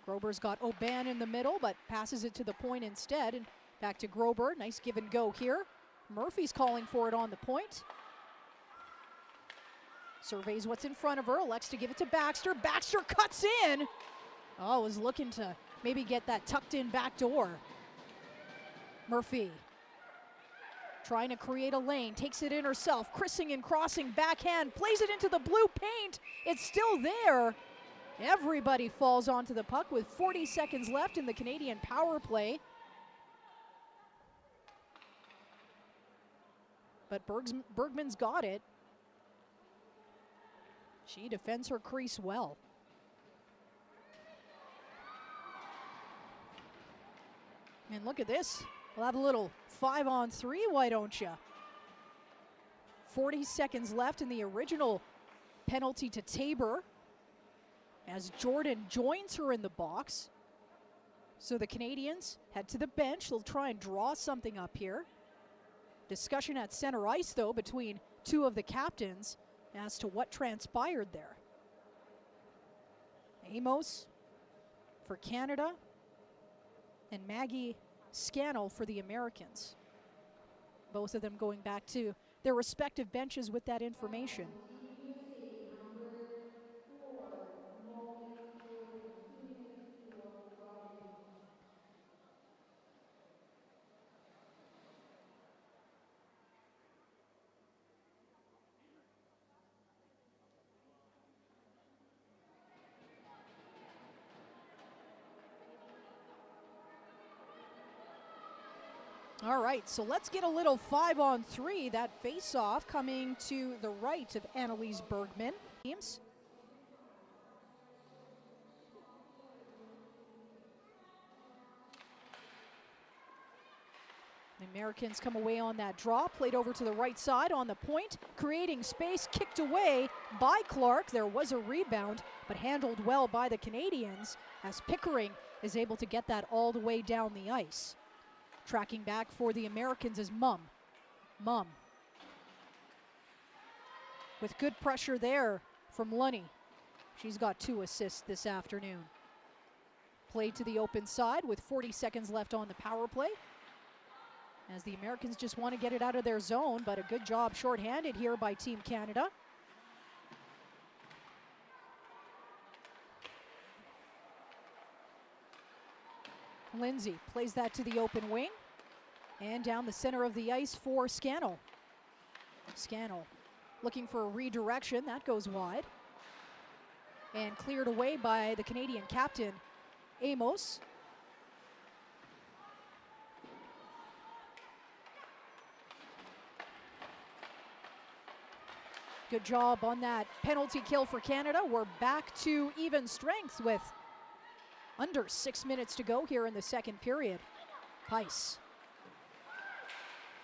Grober's got Aubin in the middle, but passes it to the point instead. And back to Grober. Nice give and go here. Murphy's calling for it on the point. Surveys what's in front of her, elects to give it to Baxter. Baxter cuts in. Oh, was looking to maybe get that tucked in back door. Murphy trying to create a lane, takes it in herself. Chrising crossing backhand, plays it into the blue paint. It's still there. Everybody falls onto the puck with 40 seconds left in the Canadian power play. But Bergman's got it. She defends her crease well. And look at this. We'll have a little 5-on-3, why don't you? 40 seconds left in the original penalty to Tabor as Jordan joins her in the box. So the Canadians head to the bench. They'll try and draw something up here. Discussion at center ice, though, between two of the captains as to what transpired there. Amos for Canada and Maggie Scannell for the Americans. Both of them going back to their respective benches with that information. All right, so let's get a little 5-on-3. That face-off coming to the right of Annalise Bergman. Teams. The Americans come away on that draw, played over to the right side on the point, creating space, kicked away by Clark. There was a rebound, but handled well by the Canadians as Pickering is able to get that all the way down the ice. Tracking back for the Americans is Mum. With good pressure there from Lunny. She's got 2 assists this afternoon. Played to the open side with 40 seconds left on the power play. As the Americans just want to get it out of their zone, but a good job shorthanded here by Team Canada. Lindsay plays that to the open wing. And down the center of the ice for Scannell. Scannell looking for a redirection. That goes wide. And cleared away by the Canadian captain, Amos. Good job on that penalty kill for Canada. We're back to even strength with under 6 minutes to go here in the second period. Heiss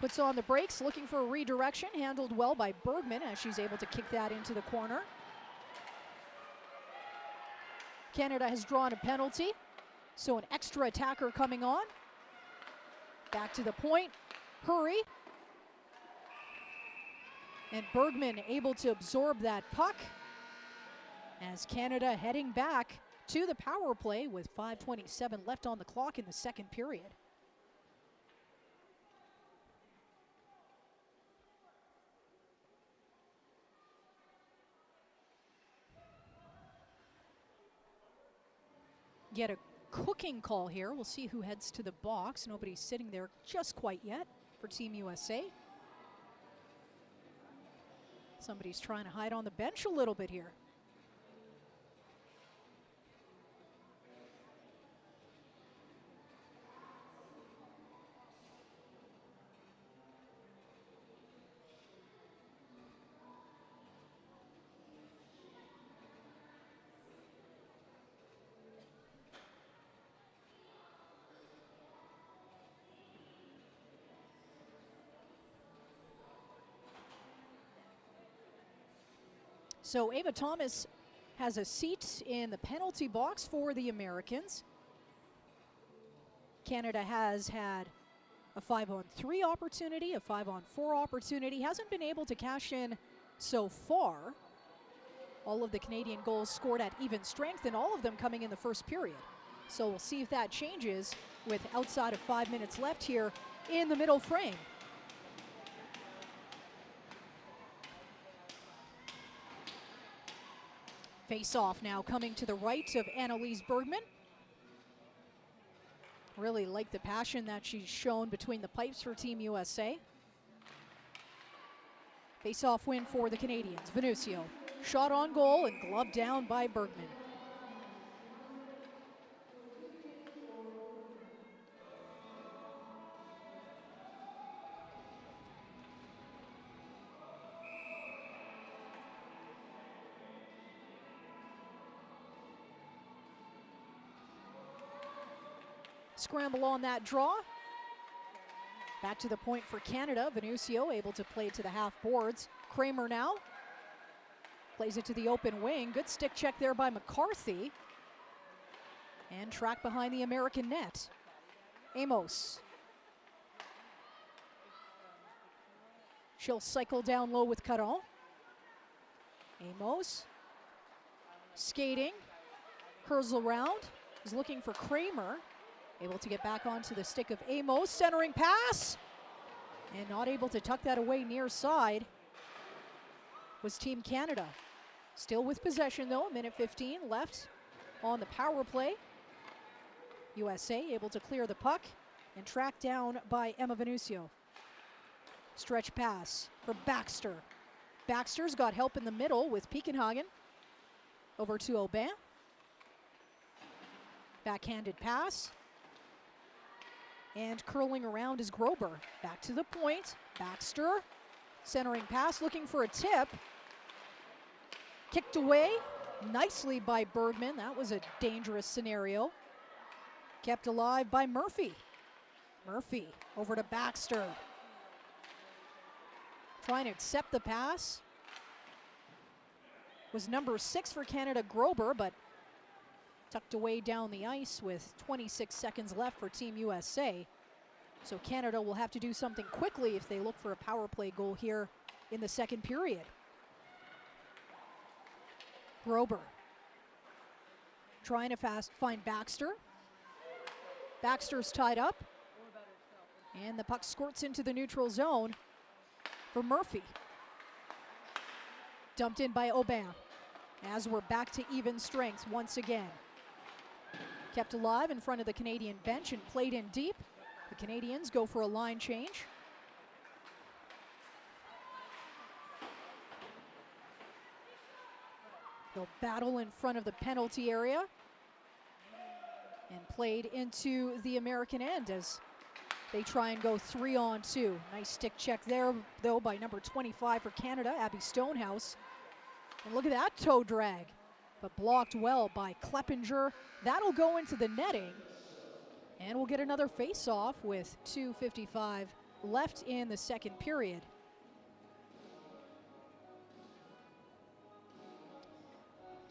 puts on the brakes, looking for a redirection. Handled well by Bergman as she's able to kick that into the corner. Canada has drawn a penalty, so an extra attacker coming on. Back to the point. Hurry. And Bergman able to absorb that puck as Canada heading back to the power play with 5:27 left on the clock in the second period. Get a cooking call here. We'll see who heads to the box. Nobody's sitting there just quite yet for Team USA. Somebody's trying to hide on the bench a little bit here. So Ava Thomas has a seat in the penalty box for the Americans. Canada has had a 5-on-3 opportunity, a 5-on-4 opportunity, hasn't been able to cash in so far. All of the Canadian goals scored at even strength, and all of them coming in the first period. So we'll see if that changes with outside of 5 minutes left here in the middle frame. Face-off now coming to the right of Annalise Bergman. Really like the passion that she's shown between the pipes for Team USA. Face-off win for the Canadians. Venucio, shot on goal and gloved down by Bergman. Scramble on that draw. Back to the point for Canada. Venucio able to play to the half boards. Kramer now plays it to the open wing. Good stick check there by McCarthy. And track behind the American net. Amos. She'll cycle down low with Caron. Amos. Skating. Curls around. Is looking for Kramer. Able to get back onto the stick of Amos. Centering pass. And not able to tuck that away near side was Team Canada. Still with possession though, minute 15 left on the power play. USA able to clear the puck and tracked down by Emma Venucio. Stretch pass for Baxter. Baxter's got help in the middle with Pekenhagen. Over to Aubin. Backhanded pass. And curling around is Grober. Back to the point. Baxter. Centering pass, looking for a tip. Kicked away nicely by Bergman. That was a dangerous scenario. Kept alive by Murphy. Murphy over to Baxter. Trying to accept the pass. Was number 6 for Canada, Grober, but tucked away down the ice with 26 seconds left for Team USA. So Canada will have to do something quickly if they look for a power play goal here in the second period. Grober trying to find Baxter. Baxter's tied up. And the puck squirts into the neutral zone for Murphy. Dumped in by Aubin. As we're back to even strength once again. Kept alive in front of the Canadian bench and played in deep. The Canadians go for a line change. They'll battle in front of the penalty area. And played into the American end as they try and go 3-on-2. Nice stick check there, though, by number 25 for Canada, Abby Stonehouse. And look at that toe drag. But blocked well by Kleppinger. That'll go into the netting. And we'll get another face-off with 2:55 left in the second period.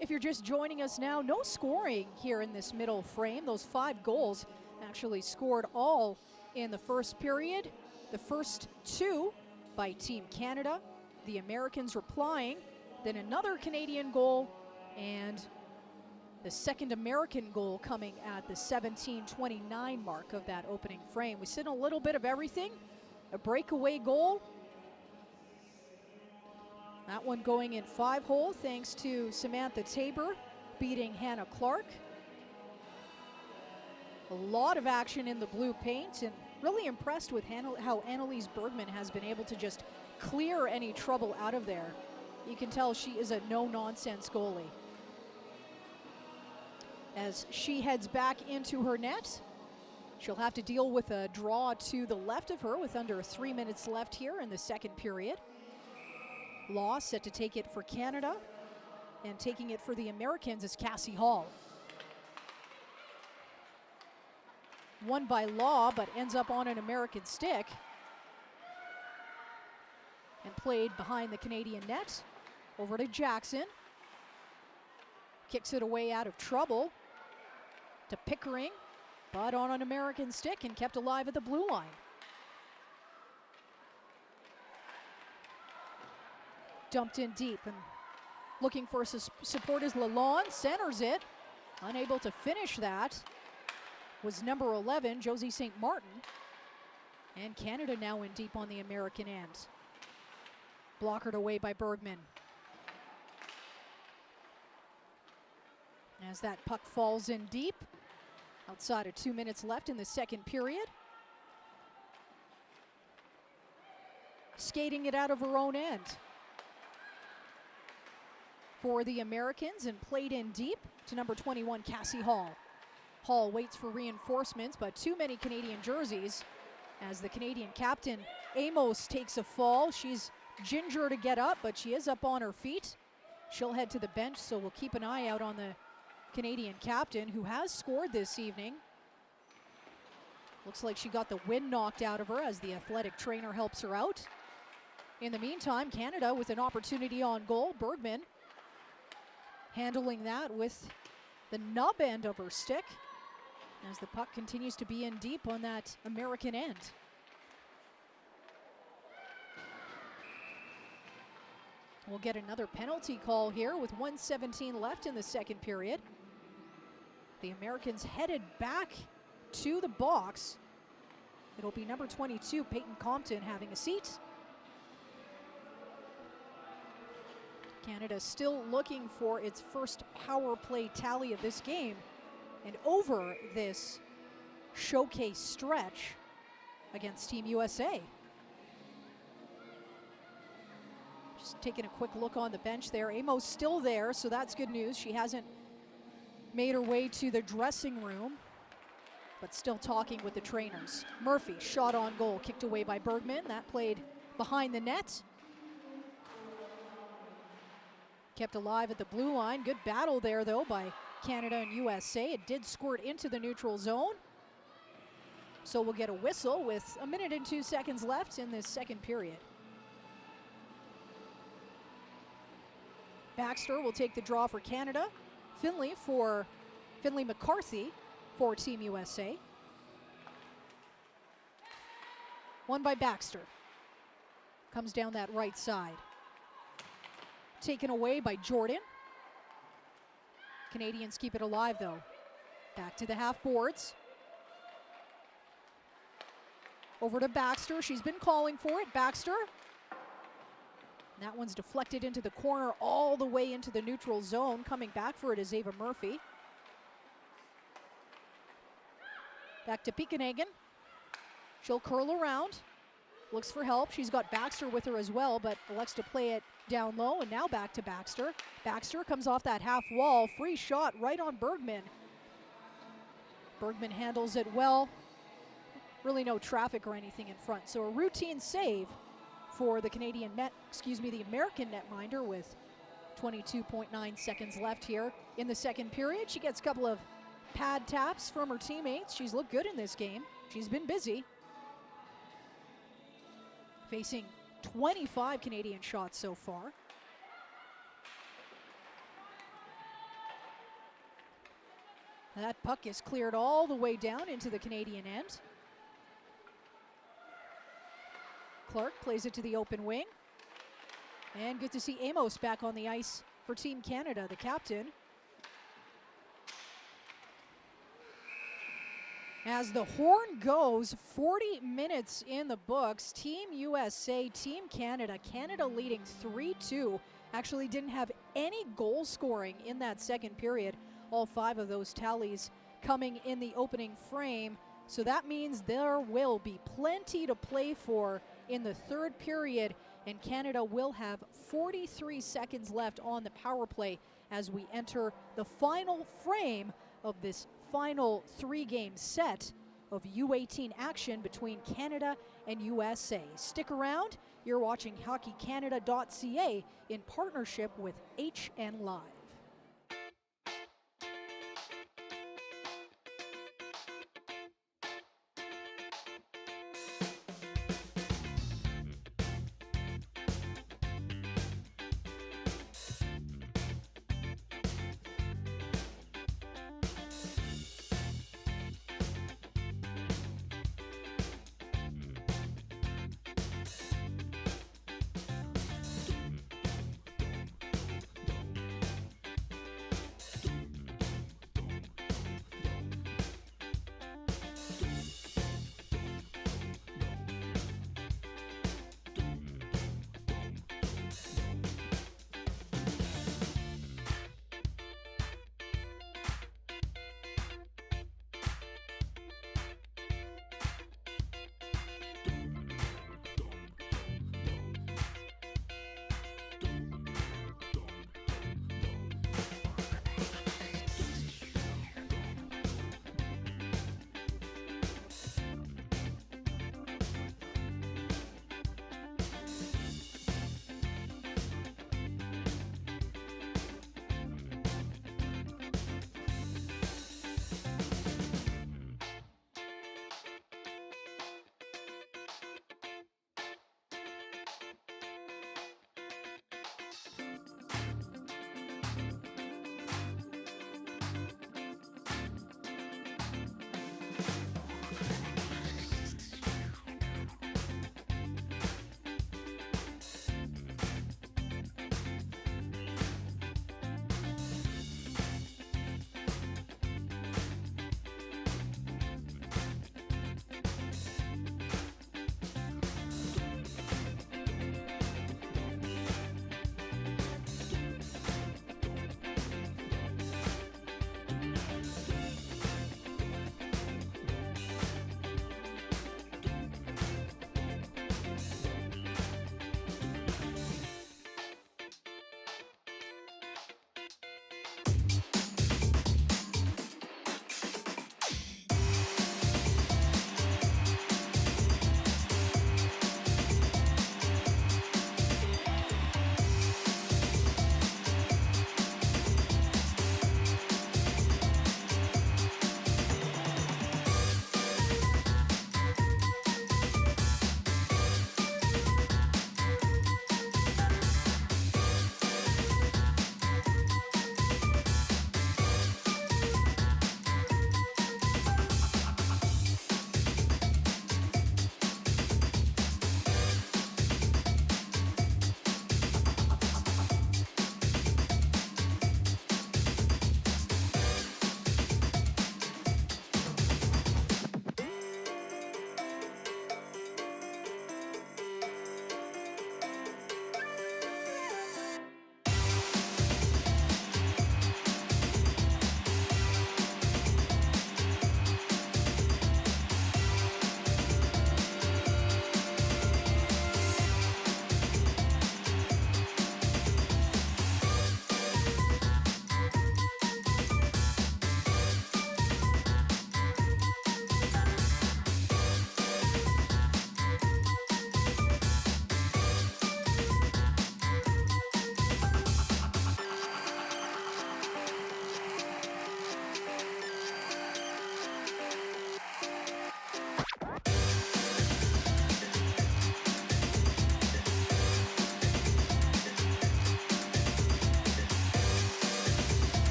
If you're just joining us now, no scoring here in this middle frame. Those 5 goals actually scored all in the first period. The first 2 by Team Canada. The Americans replying. Then another Canadian goal. And the second American goal coming at the 17:29 mark of that opening frame. We've seen a little bit of everything. A breakaway goal. That one going in 5-hole thanks to Samantha Tabor beating Hannah Clark. A lot of action in the blue paint, and really impressed with how Annalise Bergman has been able to just clear any trouble out of there. You can tell she is a no-nonsense goalie. As she heads back into her net, she'll have to deal with a draw to the left of her with under 3 minutes left here in the second period. Law set to take it for Canada, and taking it for the Americans is Cassie Hall. Won by Law, but ends up on an American stick. And played behind the Canadian net Over to Jackson. Kicks it away out of trouble to Pickering, but on an American stick and kept alive at the blue line. Dumped in deep and looking for support is Lalonde, centers it. Unable to finish that was number 11, Josie St. Martin. And Canada now in deep on the American end. Blockered away by Bergman. As that puck falls in deep, outside of 2 minutes left in the second period. Skating it out of her own end for the Americans and played in deep to number 21, Cassie Hall. Hall waits for reinforcements, but too many Canadian jerseys as the Canadian captain, Amos, takes a fall. She's ginger to get up, but she is up on her feet. She'll head to the bench, so we'll keep an eye out on the Canadian captain, who has scored this evening. Looks like she got the wind knocked out of her as the athletic trainer helps her out. In the meantime, Canada with an opportunity on goal. Bergman handling that with the nub end of her stick as the puck continues to be in deep on that American end. We'll get another penalty call here with 1:17 left in the second period. The Americans headed back to the box. It'll be number 22, Peyton Compton, having a seat. Canada still looking for its first power play tally of this game and over this showcase stretch against Team USA. Just taking a quick look on the bench there. Amos still there, so that's good news. She hasn't made her way to the dressing room, but still talking with the trainers. Murphy, shot on goal, kicked away by Bergman. That played behind the net. Kept alive at the blue line. Good battle there, though, by Canada and USA. It did squirt into the neutral zone. So we'll get a whistle with 1 minute and 2 seconds left in this second period. Baxter will take the draw for Canada. Finley McCarthy for Team USA. Won by Baxter. Comes down that right side. Taken away by Jordan. Canadians keep it alive, though. Back to the half boards. Over to Baxter. She's been calling for it. Baxter. And that one's deflected into the corner all the way into the neutral zone. Coming back for it is Ava Murphy. Back to Pikenhagen. She'll curl around. Looks for help. She's got Baxter with her as well, but elects to play it down low, and now back to Baxter. Baxter comes off that half wall. Free shot right on Bergman. Bergman handles it well. Really no traffic or anything in front. So a routine save for the the American netminder with 22.9 seconds left here in the second period. She gets a couple of pad taps from her teammates. She's looked good in this game. She's been busy. Facing 25 Canadian shots so far. That puck is cleared all the way down into the Canadian end. Clark plays it to the open wing. And good to see Amos back on the ice for Team Canada, the captain. As the horn goes, 40 minutes in the books. Team USA, Team Canada. Canada leading 3-2. Actually didn't have any goal scoring in that second period. All 5 of those tallies coming in the opening frame. So that means there will be plenty to play for in the third period. And Canada will have 43 seconds left on the power play as we enter the final frame of this final 3-game set of U18 action between Canada and USA. Stick around. You're watching hockeycanada.ca in partnership with HN Live.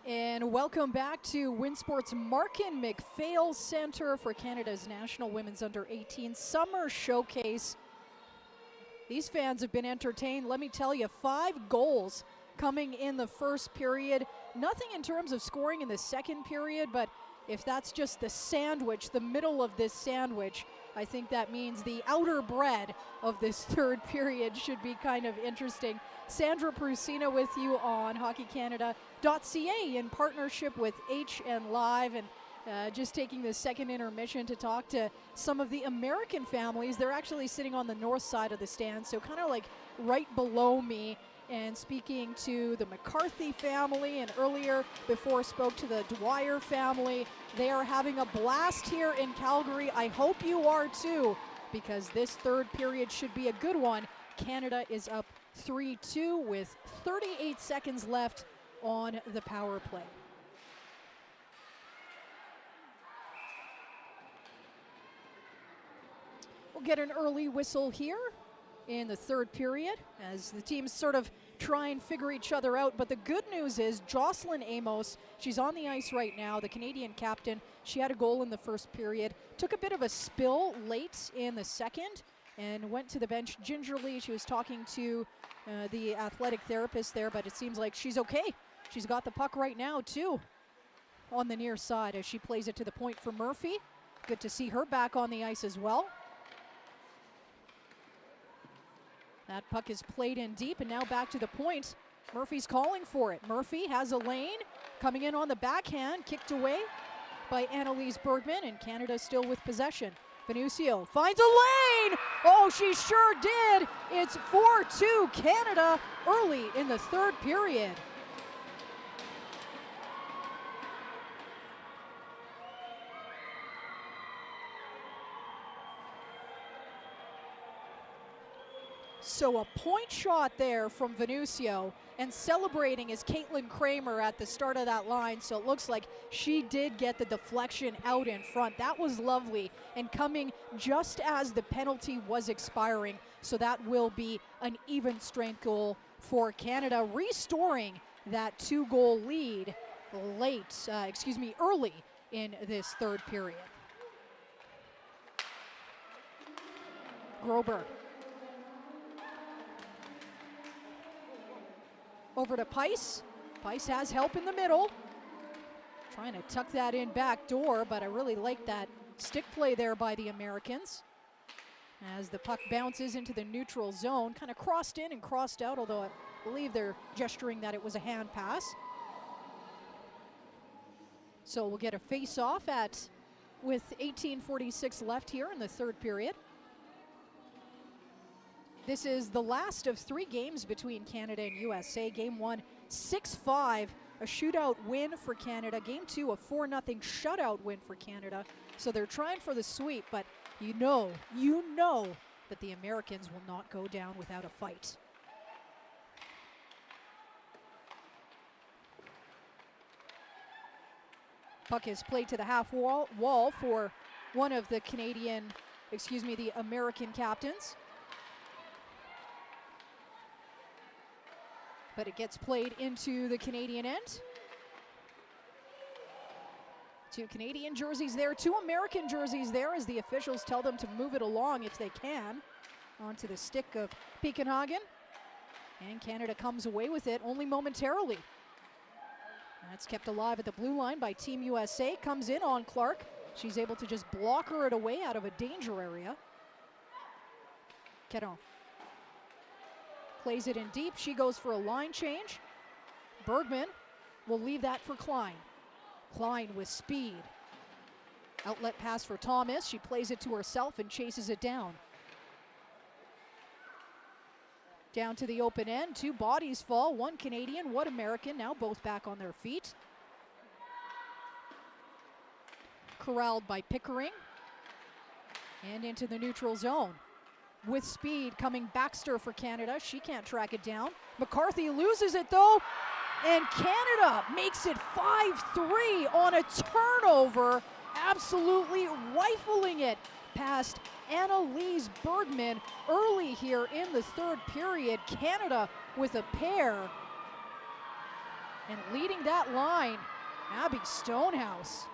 And welcome back to WinSports Markin McPhail Centre for Canada's National Women's Under-18 Summer Showcase. These fans have been entertained. Let me tell you, 5 goals coming in the first period. Nothing in terms of scoring in the second period, but if that's just the sandwich, the middle of this sandwich, I think that means the outer bread of this third period should be kind of interesting. Sandra Prusina with you on hockeycanada.ca in partnership with HN Live, and just taking the second intermission to talk to some of the American families. They're actually sitting on the north side of the stand, so kind of like right below me, and speaking to the McCarthy family, and earlier before spoke to the Dwyer family. They are having a blast here in Calgary. I hope you are too, because this third period should be a good one. Canada is up 3-2 with 38 seconds left on the power play. We'll get an early whistle here in the third period as the teams sort of try and figure each other out. But the good news is Jocelyn Amos, she's on the ice right now, the Canadian captain. She had a goal in the first period, took a bit of a spill late in the second, and went to the bench gingerly. She was talking to the athletic therapist there, but it seems like she's okay. She's got the puck right now too on the near side as she plays it to the point for Murphy. Good to see her back on the ice as well. That puck is played in deep, and now back to the point. Murphy's calling for it. Murphy has a lane, coming in on the backhand, kicked away by Annalise Bergman, and Canada still with possession. Venucio finds a lane! Oh, she sure did! It's 4-2 Canada early in the third period. So a point shot there from Venucio, and celebrating is Caitlin Kramer at the start of that line, so it looks like she did get the deflection out in front. That was lovely, and coming just as the penalty was expiring, so that will be an even strength goal for Canada, restoring that 2-goal lead early in this third period. Grober. Over to Pice. Pice has help in the middle. Trying to tuck that in back door, but I really like that stick play there by the Americans. As the puck bounces into the neutral zone, kind of crossed in and crossed out, although I believe they're gesturing that it was a hand pass. So we'll get a face-off with 18:46 left here in the third period. This is the last of 3 games between Canada and USA. Game 1, 6-5, a shootout win for Canada. Game 2, a 4-0 shutout win for Canada. So they're trying for the sweep, but you know that the Americans will not go down without a fight. Puck is played to the half wall for one of the the American captains. But it gets played into the Canadian end. 2 Canadian jerseys there, 2 American jerseys there as the officials tell them to move it along if they can. Onto the stick of Pekenhagen. And Canada comes away with it only momentarily. That's kept alive at the blue line by Team USA. Comes in on Clark. She's able to just blocker it away out of a danger area. Caron plays it in deep. She goes for a line change. Bergman will leave that for Klein. Klein with speed. Outlet pass for Thomas. She plays it to herself and chases it down. Down to the open end. 2 bodies fall. 1 Canadian, 1 American. Now both back on their feet. Corralled by Pickering. And into the neutral zone. With speed coming Baxter for Canada. She can't track it down. McCarthy loses it though. And Canada makes it 5-3 on a turnover. Absolutely rifling it past Annalise Bergman early here in the third period. Canada with a pair. And leading that line, Abby Stonehouse.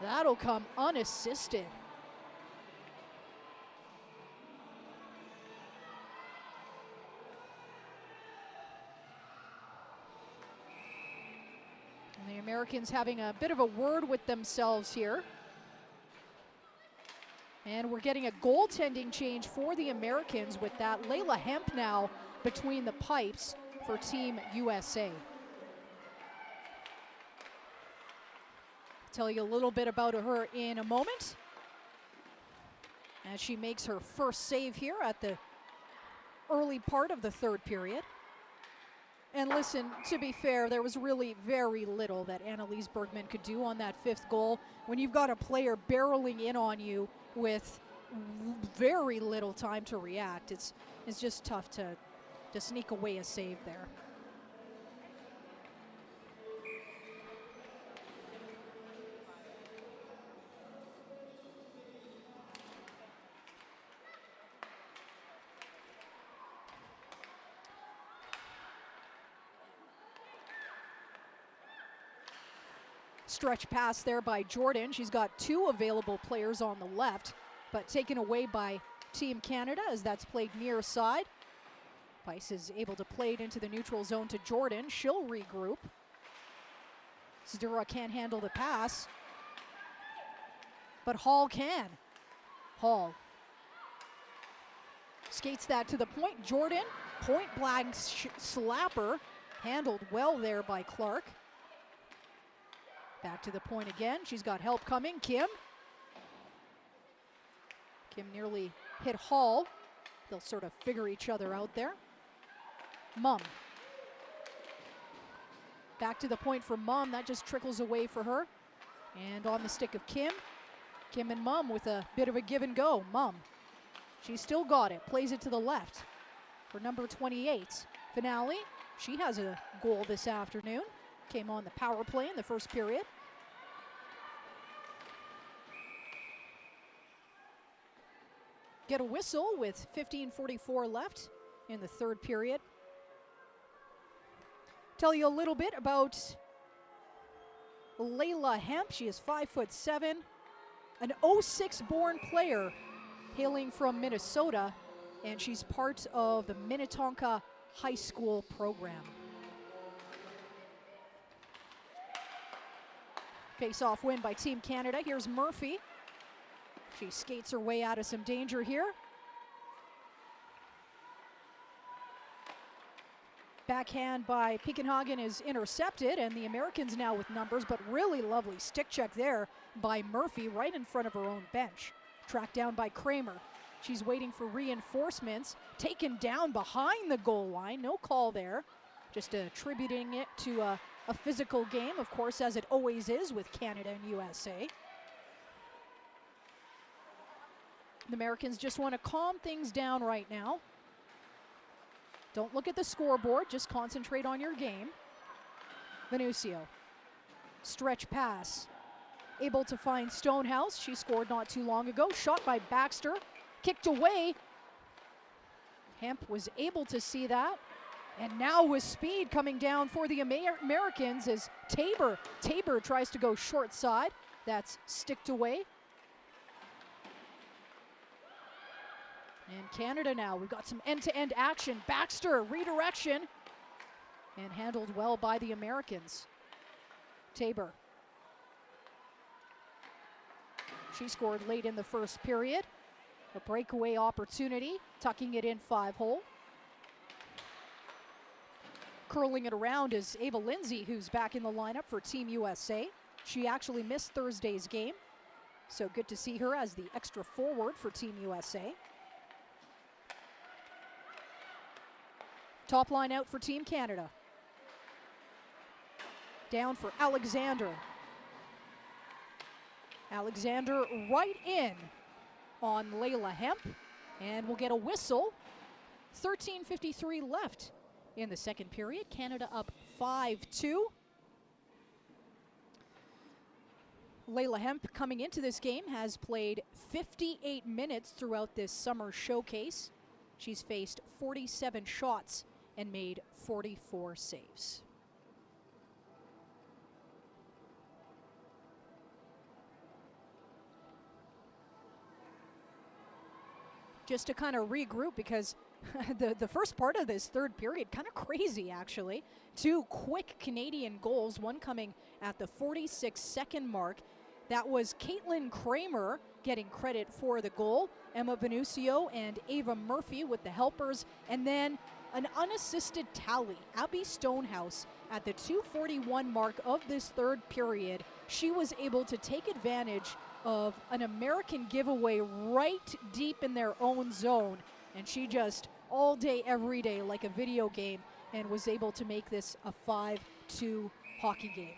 That'll come unassisted. And the Americans having a bit of a word with themselves here. And we're getting a goaltending change for the Americans with that. Layla Hemp now between the pipes for Team USA. Tell you a little bit about her in a moment, as she makes her first save here at the early part of the third period. And listen, to be fair, there was really very little that Annalise Bergman could do on that fifth goal. When you've got a player barreling in on you with very little time to react, it's just tough to sneak away a save there. Stretch pass there by Jordan. She's got two available players on the left, but taken away by Team Canada as that's played near side. Pice is able to play it into the neutral zone to Jordan. She'll regroup. Zdura can't handle the pass, but Hall can. Hall skates that to the point. Jordan, point blank slapper, handled well there by Clark. Back to the point again. She's got help coming. Kim nearly hit Hall. They'll sort of figure each other out there. Mum. Back to the point for Mum. That just trickles away for her. And on the stick of Kim. Kim and Mum with a bit of a give and go. Mum. She's still got it. Plays it to the left for number 28. Finale. She has a goal this afternoon. Came on the power play in the first period. Get a whistle with 15:44 left in the third period. Tell you a little bit about Layla Hemp. She is 5'7", an 06 born player hailing from Minnesota, and she's part of the Minnetonka High School program. Face-off win by Team Canada. Here's Murphy. She skates her way out of some danger here. Backhand by Piekenhagen is intercepted, and the Americans now with numbers, but really lovely stick check there by Murphy right in front of her own bench. Tracked down by Kramer. She's waiting for reinforcements. Taken down behind the goal line. No call there. Just attributing it to a physical game, of course, as it always is with Canada and USA. The Americans just want to calm things down right now. Don't look at the scoreboard, just concentrate on your game. Venucio. Stretch pass. Able to find Stonehouse. She scored not too long ago. Shot by Baxter. Kicked away. Hemp was able to see that. And now with speed coming down for the Americans is Tabor. Tabor tries to go short side. That's sticked away. And Canada now, we've got some end-to-end action. Baxter, redirection. And handled well by the Americans. Tabor. She scored late in the first period. A breakaway opportunity, tucking it in 5-hole. Curling it around is Ava Lindsay, who's back in the lineup for Team USA. She actually missed Thursday's game, so good to see her as the extra forward for Team USA. Top line out for Team Canada. Down for Alexander. Alexander right in on Layla Hemp, and we'll get a whistle. 13:53 left in the second period. Canada up 5-2. Layla Hemp coming into this game has played 58 minutes throughout this summer showcase. She's faced 47 shots and made 44 saves. just to kind of regroup, because the first part of this third period, kind of crazy actually. 2 quick Canadian goals, one coming at the 46-second mark. That was Caitlin Kramer getting credit for the goal. Emma Venucio and Ava Murphy with the helpers. And then an unassisted tally. Abby Stonehouse at the 2:41 mark of this third period. She was able to take advantage of an American giveaway right deep in their own zone. And she just all day, every day, like a video game, and was able to make this a 5-2 hockey game.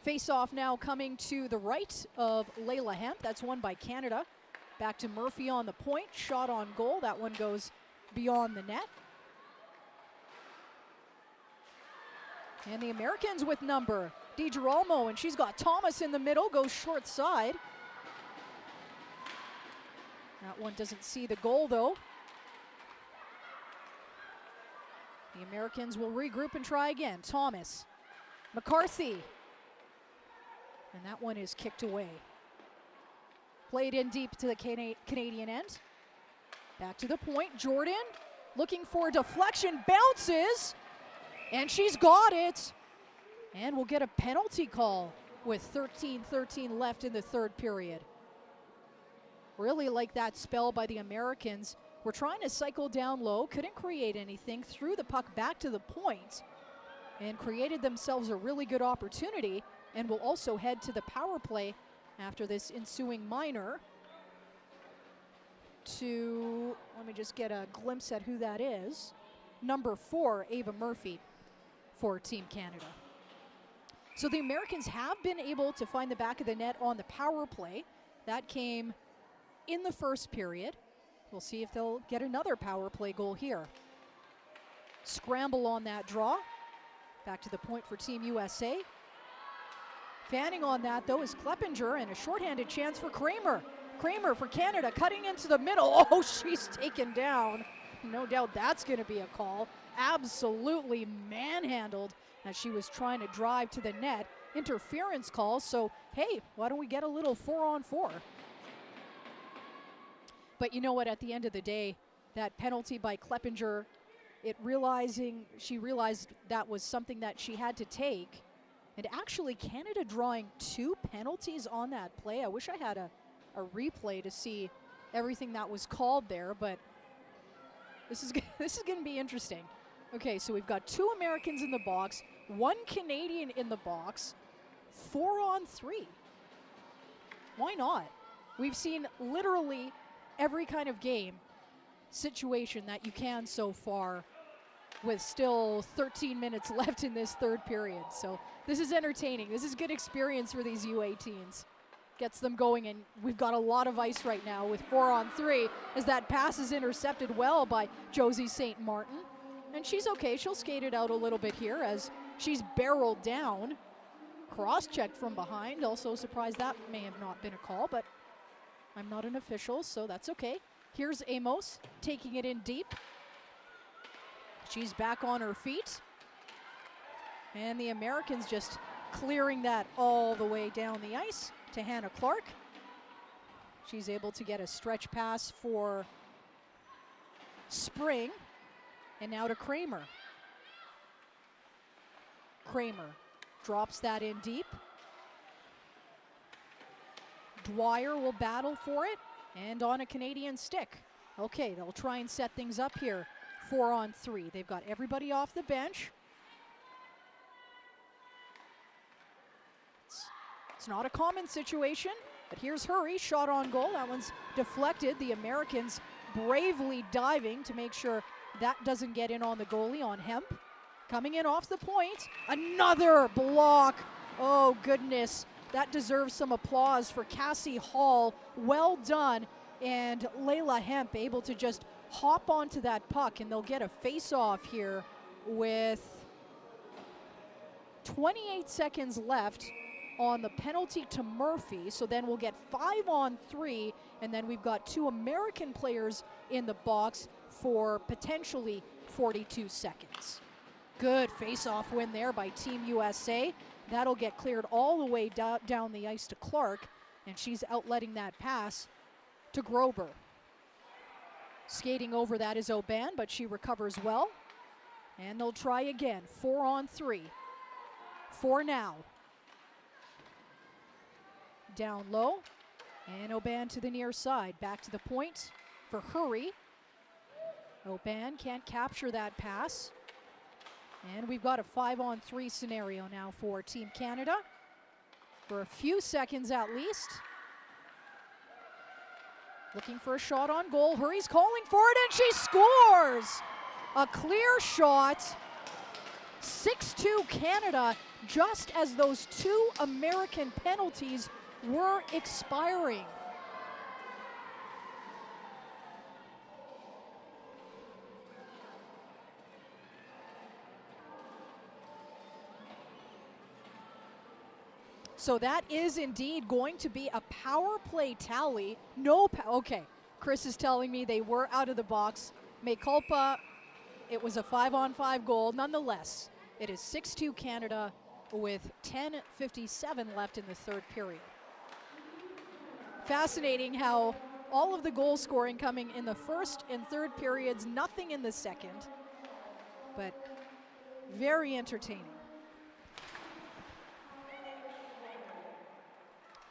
Face-off now coming to the right of Layla Hemp. That's won by Canada. Back to Murphy on the point. Shot on goal. That one goes beyond the net. And the Americans with number. DiGirolamo, and she's got Thomas in the middle. Goes short side. That one doesn't see the goal, though. The Americans will regroup and try again. Thomas. McCarthy. And that one is kicked away. Played in deep to the Canadian end. Back to the point. Jordan looking for a deflection. Bounces. And she's got it. And we'll get a penalty call with 13:13 left in the third period. Really like that spell by the Americans. We're trying to cycle down low. Couldn't create anything. Threw the puck back to the point. And created themselves a really good opportunity. And will also head to the power play after this ensuing minor to, let me just get a glimpse at who that is. Number 4, Ava Murphy for Team Canada. So the Americans have been able to find the back of the net on the power play. That came in the first period. We'll see if they'll get another power play goal here. Scramble on that draw. Back to the point for Team USA. Fanning on that, though, is Kleppinger, and a shorthanded chance for Kramer. Kramer for Canada, cutting into the middle. Oh, she's taken down. No doubt that's going to be a call. Absolutely manhandled as she was trying to drive to the net. Interference call, so hey, why don't we get a little 4-on-4? But you know what, at the end of the day, that penalty by Kleppinger, she realized that was something that she had to take. And actually, Canada drawing 2 penalties on that play. I wish I had a replay to see everything that was called there, but this is going to be interesting. Okay, so we've got 2 Americans in the box, 1 Canadian in the box, 4-on-3. Why not? We've seen literally every kind of game situation that you can so far, with still 13 minutes left in this third period. So this is entertaining. This is good experience for these U18s. Gets them going, and we've got a lot of ice right now with 4-on-3 as that pass is intercepted well by Josie St. Martin. And she's okay. She'll skate it out a little bit here as she's barreled down. Cross-checked from behind. Also surprised that may have not been a call, but I'm not an official, so that's okay. Here's Amos taking it in deep. She's back on her feet. And the Americans just clearing that all the way down the ice to Hannah Clark. She's able to get a stretch pass for Spring. And now to Kramer. Kramer drops that in deep. Dwyer will battle for it, and on a Canadian stick. Okay, they'll try and set things up here. 4-on-3. They've got everybody off the bench. It's not a common situation, but here's Hurry, shot on goal. That one's deflected. The Americans bravely diving to make sure that doesn't get in on the goalie, on Hemp. Coming in off the point. Another block. Oh, goodness. That deserves some applause for Cassie Hall. Well done. And Layla Hemp able to just hop onto that puck, and they'll get a face-off here with 28 seconds left on the penalty to Murphy. So then we'll get 5-on-3, and then we've got 2 American players in the box for potentially 42 seconds. Good face-off win there by Team USA. That'll get cleared all the way down the ice to Clark, and she's outletting that pass to Grober. Skating over that is Aubin, but she recovers well. And they'll try again. 4-on-3. 4 now. Down low. And Aubin to the near side. Back to the point for Hurry. Aubin can't capture that pass. And we've got a 5-on-3 scenario now for Team Canada. For a few seconds at least. Looking for a shot on goal. Hurry's calling for it, and she scores! A clear shot. 6-2 Canada, just as those 2 American penalties were expiring. So that is indeed going to be a power play tally. Okay, Chris is telling me they were out of the box. Mea culpa, it was a 5-on-5 goal. Nonetheless, it is 6-2 Canada with 10:57 left in the third period. Fascinating how all of the goal scoring coming in the first and third periods, nothing in the second, but very entertaining.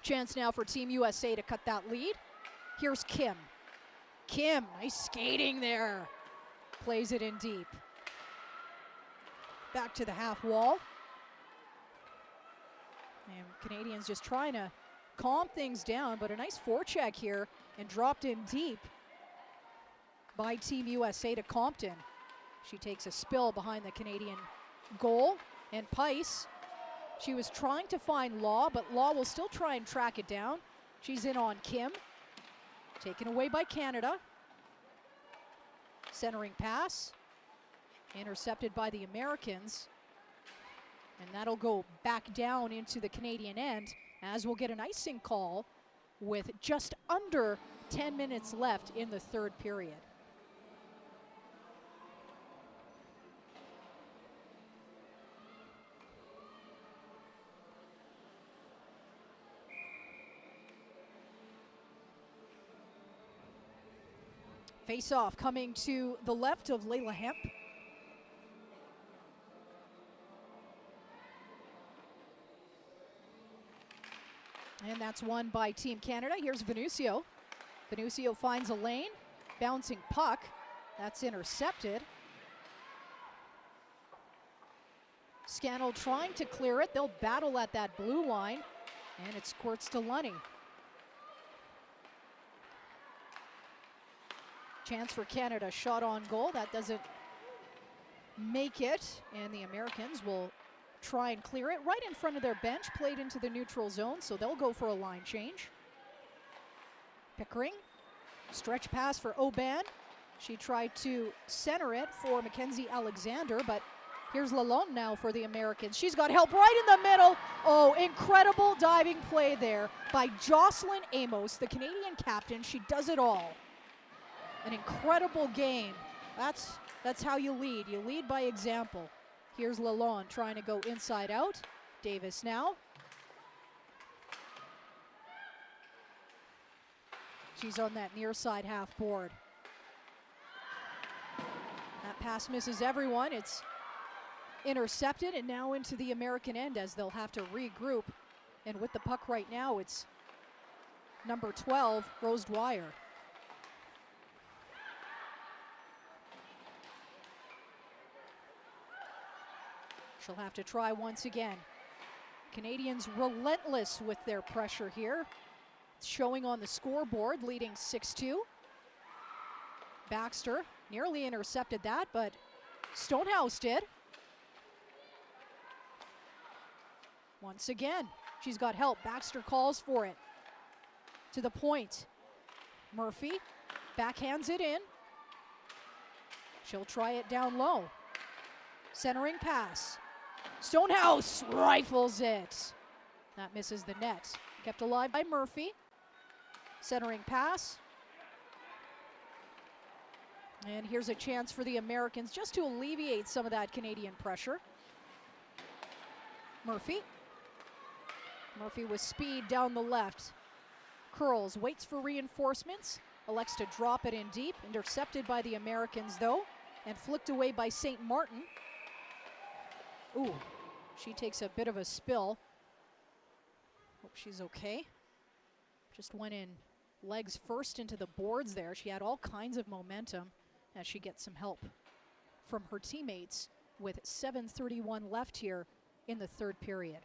Chance now for Team USA to cut that lead. Here's Kim. Kim, nice skating there. Plays it in deep. Back to the half wall. And Canadians just trying to calm things down, but a nice forecheck here and dropped in deep by Team USA to Compton. She takes a spill behind the Canadian goal, and Pice, she was trying to find Law, but Law will still try and track it down. She's in on Kim. Taken away by Canada. Centering pass. Intercepted by the Americans. And that'll go back down into the Canadian end, as we'll get an icing call with just under 10 minutes left in the third period. Face-off coming to the left of Layla Hemp. And that's won by Team Canada. Here's Venucio. Venucio finds a lane. Bouncing puck. That's intercepted. Scannell trying to clear it. They'll battle at that blue line. And it squirts to Lunny. Chance for Canada, shot on goal. That doesn't make it, and the Americans will try and clear it right in front of their bench, played into the neutral zone, so they'll go for a line change. Pickering, stretch pass for Aubin. She tried to center it for Mackenzie Alexander, but here's Lalonde now for the Americans. She's got help right in the middle. Oh, incredible diving play there by Jocelyn Amos, the Canadian captain. She does it all. An incredible game. That's how you lead. You lead by example. Here's Lalonde trying to go inside out. Davis now. She's on that near side half board. That pass misses everyone. It's intercepted and now into the American end as they'll have to regroup. And with the puck right now, it's number 12, Rose Dwyer. She'll have to try once again. Canadians relentless with their pressure here. It's showing on the scoreboard, leading 6-2. Baxter nearly intercepted that, but Stonehouse did. Once again, she's got help. Baxter calls for it. To the point. Murphy backhands it in. She'll try it down low. Centering pass. Stonehouse rifles it. That misses the net. Kept alive by Murphy. Centering pass. And here's a chance for the Americans just to alleviate some of that Canadian pressure. Murphy. Murphy with speed down the left. Curls, waits for reinforcements, elects to drop it in deep, intercepted by the Americans though, and flicked away by St. Martin. Ooh, she takes a bit of a spill. Hope she's okay. Just went in legs first into the boards there. She had all kinds of momentum as she gets some help from her teammates with 7:31 left here in the third period.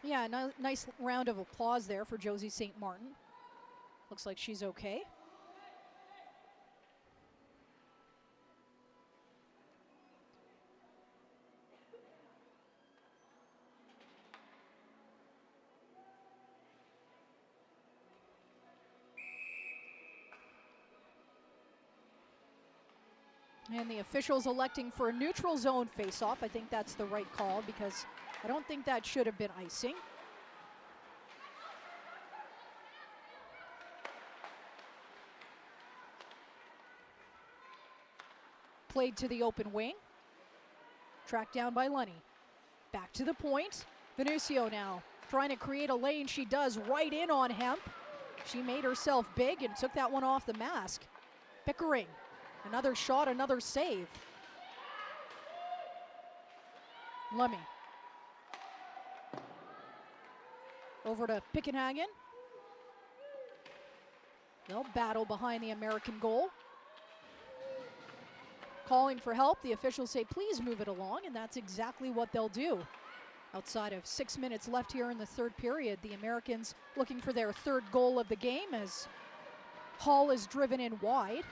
Yeah, nice round of applause there for Josie St. Martin. Looks like she's okay. And the officials electing for a neutral zone face-off. I think that's the right call because I don't think that should have been icing. Played to the open wing. Tracked down by Lunny. Back to the point. Venucio now trying to create a lane. She does right in on Hemp. She made herself big and took that one off the mask. Pickering. Another shot, another save. Lemmy. Over to Pickenhagen. They'll battle behind the American goal. Calling for help, the officials say please move it along, and that's exactly what they'll do. Outside of 6 minutes left here in the third period, the Americans looking for their third goal of the game as Hall is driven in wide.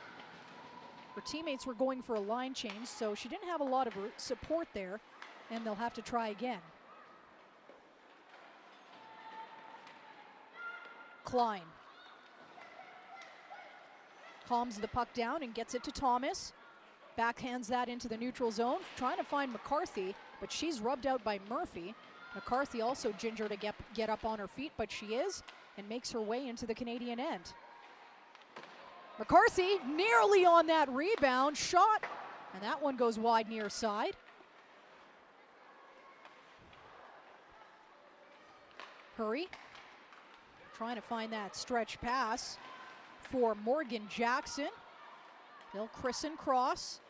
Her teammates were going for a line change, so she didn't have a lot of support there, and they'll have to try again. Klein calms the puck down and gets it to Thomas. Backhands that into the neutral zone, trying to find McCarthy, but she's rubbed out by Murphy. McCarthy also ginger to get up on her feet, but she is, and makes her way into the Canadian end. McCarthy nearly on that rebound shot, and that one goes wide near side. Hurry, trying to find that stretch pass for Morgan Jackson. They'll christen cross,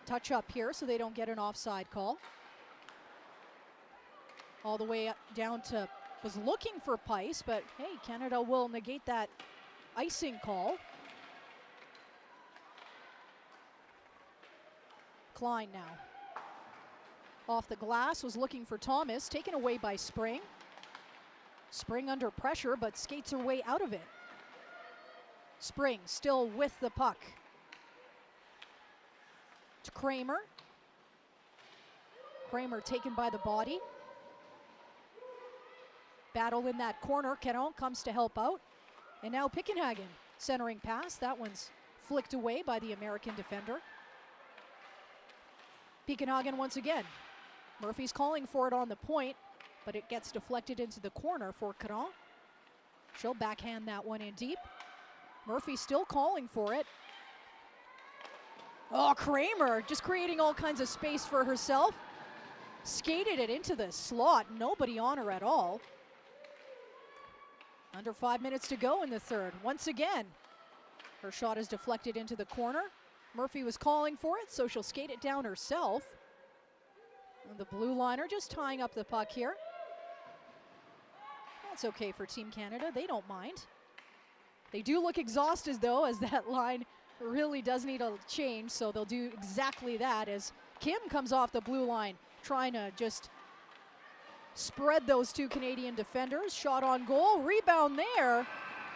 touch up here so they don't get an offside call. All the way up down to, was looking for Pice, but hey, Canada will negate that icing call. Klein now. Off the glass, was looking for Thomas, taken away by Spring. Spring under pressure, but skates her way out of it. Spring still with the puck. To Kramer. Kramer taken by the body. Battle in that corner. Caron comes to help out. And now Pickenhagen centering pass. That one's flicked away by the American defender. Pickenhagen once again. Murphy's calling for it on the point, but it gets deflected into the corner for Caron. She'll backhand that one in deep. Murphy still calling for it. Oh, Kramer just creating all kinds of space for herself. Skated it into the slot. Nobody on her at all. Under 5 minutes to go in the third. Once again, her shot is deflected into the corner. Murphy was calling for it, so she'll skate it down herself. And the blue liner just tying up the puck here. That's okay for Team Canada. They don't mind. They do look exhausted, though, as that line really does need a change, so they'll do exactly that as Kim comes off the blue line, trying to just spread those two Canadian defenders. Shot on goal, rebound there,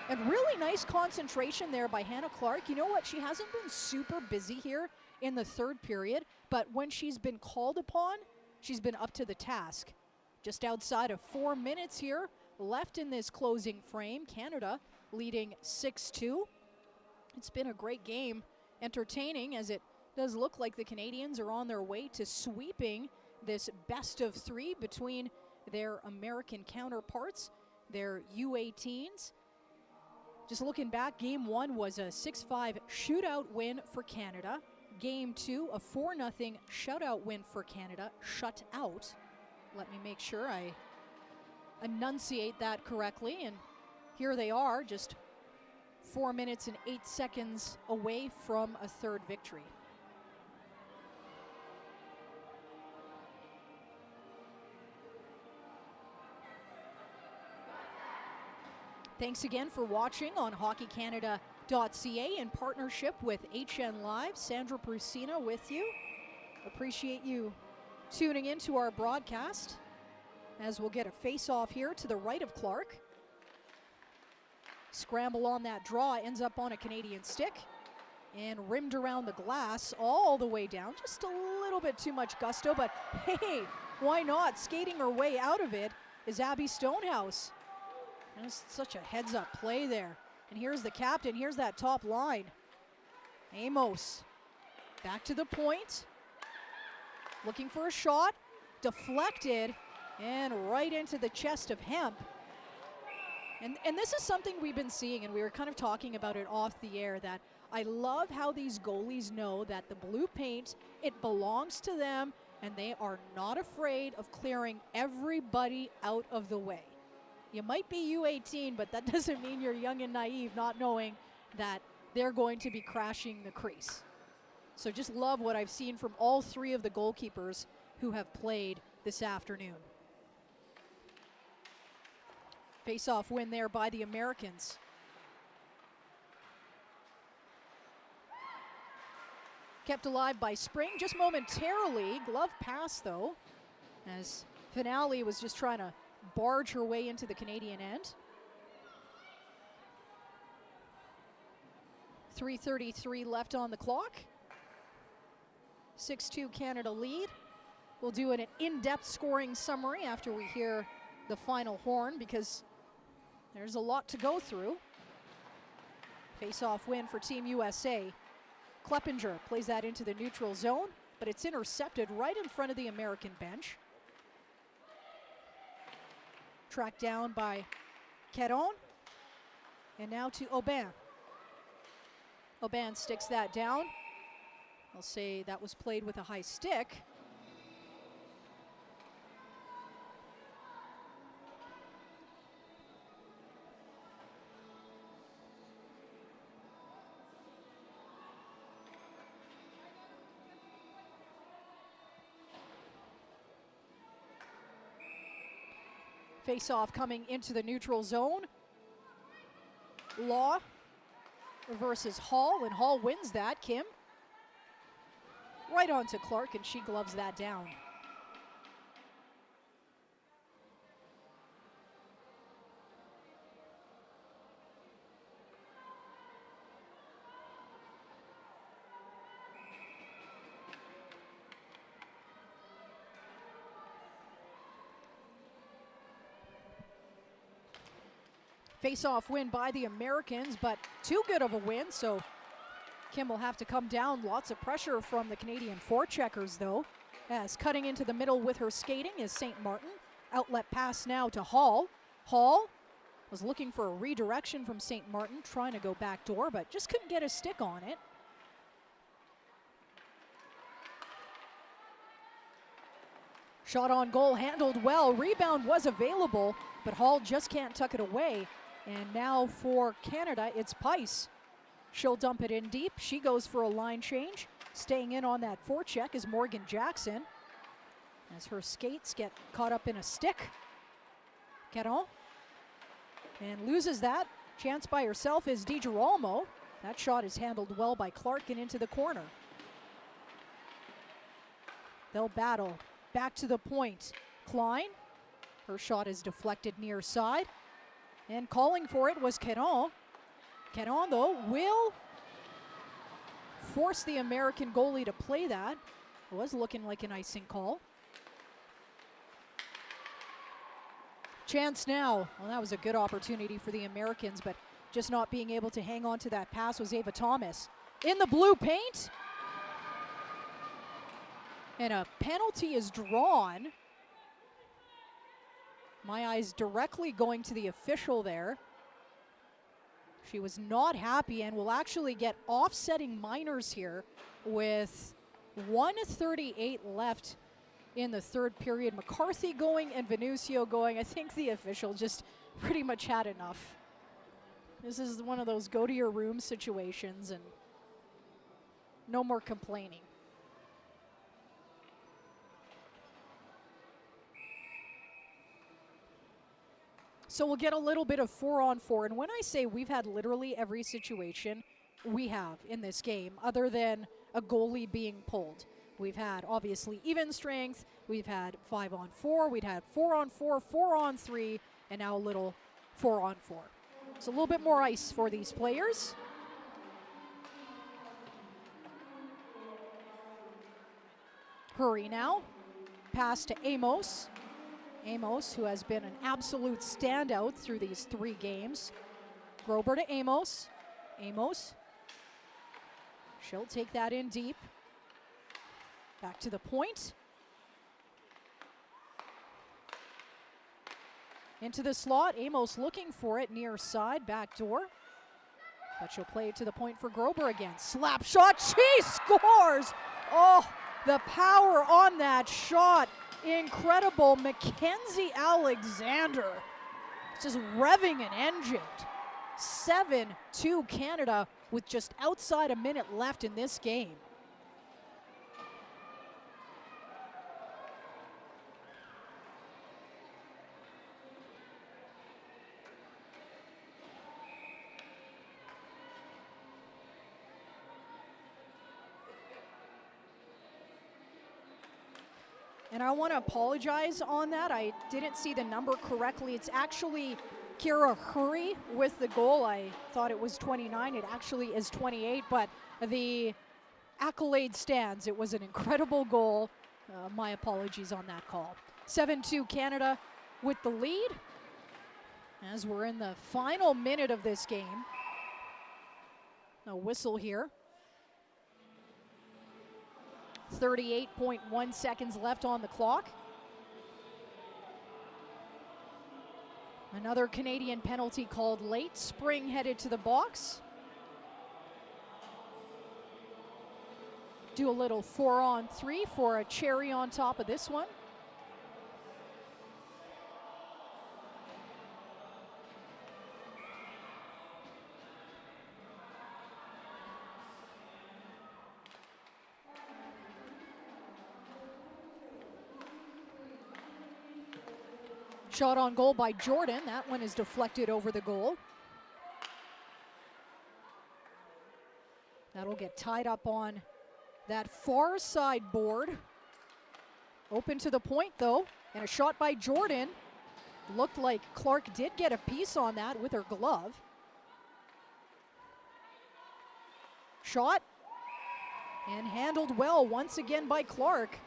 and really nice concentration there by Hannah Clark. You know what? She hasn't been super busy here in the third period, but when she's been called upon, she's been up to the task. Just outside of 4 minutes here left in this closing frame. Canada leading 6-2. It's been a great game, entertaining as it does look like the Canadians are on their way to sweeping this best of three between their American counterparts, their U18s. Just looking back, game one was a 6-5 shootout win for Canada. Game two, a 4-0 shutout win for Canada. Shut out. Let me make sure I enunciate that correctly. And here they are, just 4 minutes and 8 seconds away from a third victory. Thanks again for watching on hockeycanada.ca in partnership with HN Live. Sandra Brusina with you. Appreciate you tuning into our broadcast as we'll get a face-off here to the right of Clark. Scramble on that draw, ends up on a Canadian stick and rimmed around the glass all the way down. Just a little bit too much gusto, but hey, why not? Skating her way out of it is Abby Stonehouse. That's such a heads-up play there. And here's the captain, here's that top line. Amos, back to the point. Looking for a shot, deflected, and right into the chest of Hemp. And this is something we've been seeing, and we were kind of talking about it off the air, that I love how these goalies know that the blue paint, it belongs to them, and they are not afraid of clearing everybody out of the way. You might be U18, but that doesn't mean you're young and naive, not knowing that they're going to be crashing the crease. So just love what I've seen from all three of the goalkeepers who have played this afternoon. Face-off win there by the Americans. Kept alive by Spring just momentarily. Glove pass though, as Finale was just trying to barge her way into the Canadian end. 3:33 left on the clock. 6-2 Canada lead. We'll do an in-depth scoring summary after we hear the final horn, because there's a lot to go through. Face-off win for Team USA. Kleppinger plays that into the neutral zone, but it's intercepted right in front of the American bench. Tracked down by Caron, and now to Aubin. Aubin sticks that down. I'll say that was played with a high stick. Face-off coming into the neutral zone. Law reverses Hall, and Hall wins that. Kim right onto Clark, and she gloves that down. Face-off win by the Americans, but too good of a win, so Kim will have to come down. Lots of pressure from the Canadian forecheckers, though, as cutting into the middle with her skating is St. Martin. Outlet pass now to Hall. Hall was looking for a redirection from St. Martin, trying to go back door, but just couldn't get a stick on it. Shot on goal, handled well. Rebound was available, but Hall just can't tuck it away. And now for Canada, it's Pice. She'll dump it in deep. She goes for a line change. Staying in on that forecheck is Morgan Jackson, as her skates get caught up in a stick. Caron, and loses that. Chance by herself is DiGirolamo. That shot is handled well by Clark and into the corner. They'll battle. Back to the point. Klein. Her shot is deflected near side. And calling for it was Caron. Caron, though, will force the American goalie to play that. It was looking like an icing call. Chance now. Well, that was a good opportunity for the Americans, but just not being able to hang on to that pass was Ava Thomas. In the blue paint. And a penalty is drawn. My eyes directly going to the official there. She was not happy and will actually get offsetting minors here with 1:38 left in the third period. McCarthy going and Venucio going. I think the official just pretty much had enough. This is one of those go to your room situations and no more complaining. So we'll get a little bit of 4-on-4. And when I say we've had literally every situation we have in this game, other than a goalie being pulled. We've had, obviously, even strength. We've had 5-on-4. We've had 4-on-4, 4-on-3, and now a little 4-on-4. So a little bit more ice for these players. Hurry now. Pass to Amos. Amos, who has been an absolute standout through these 3 games. Grober to Amos. Amos. She'll take that in deep. Back to the point. Into the slot. Amos looking for it near side, back door. But she'll play it to the point for Grober again. Slap shot. She scores! Oh, the power on that shot. Incredible. Mackenzie Alexander just revving an engine. 7-2 Canada with just outside a minute left in this game. And I want to apologize on that. I didn't see the number correctly. It's actually Kira Hurry with the goal. I thought it was 29. It actually is 28, but the accolade stands. It was an incredible goal. My apologies on that call. 7-2 Canada with the lead as we're in the final minute of this game. A whistle here. 38.1 seconds left on the clock. Another Canadian penalty called late. Spring headed to the box. Do a little 4-on-3 for a cherry on top of this one. Shot on goal by Jordan. That one is deflected over the goal. That'll get tied up on that far side board. Open to the point though, and a shot by Jordan. Looked like Clark did get a piece on that with her glove. Shot, and handled well once again by Clark.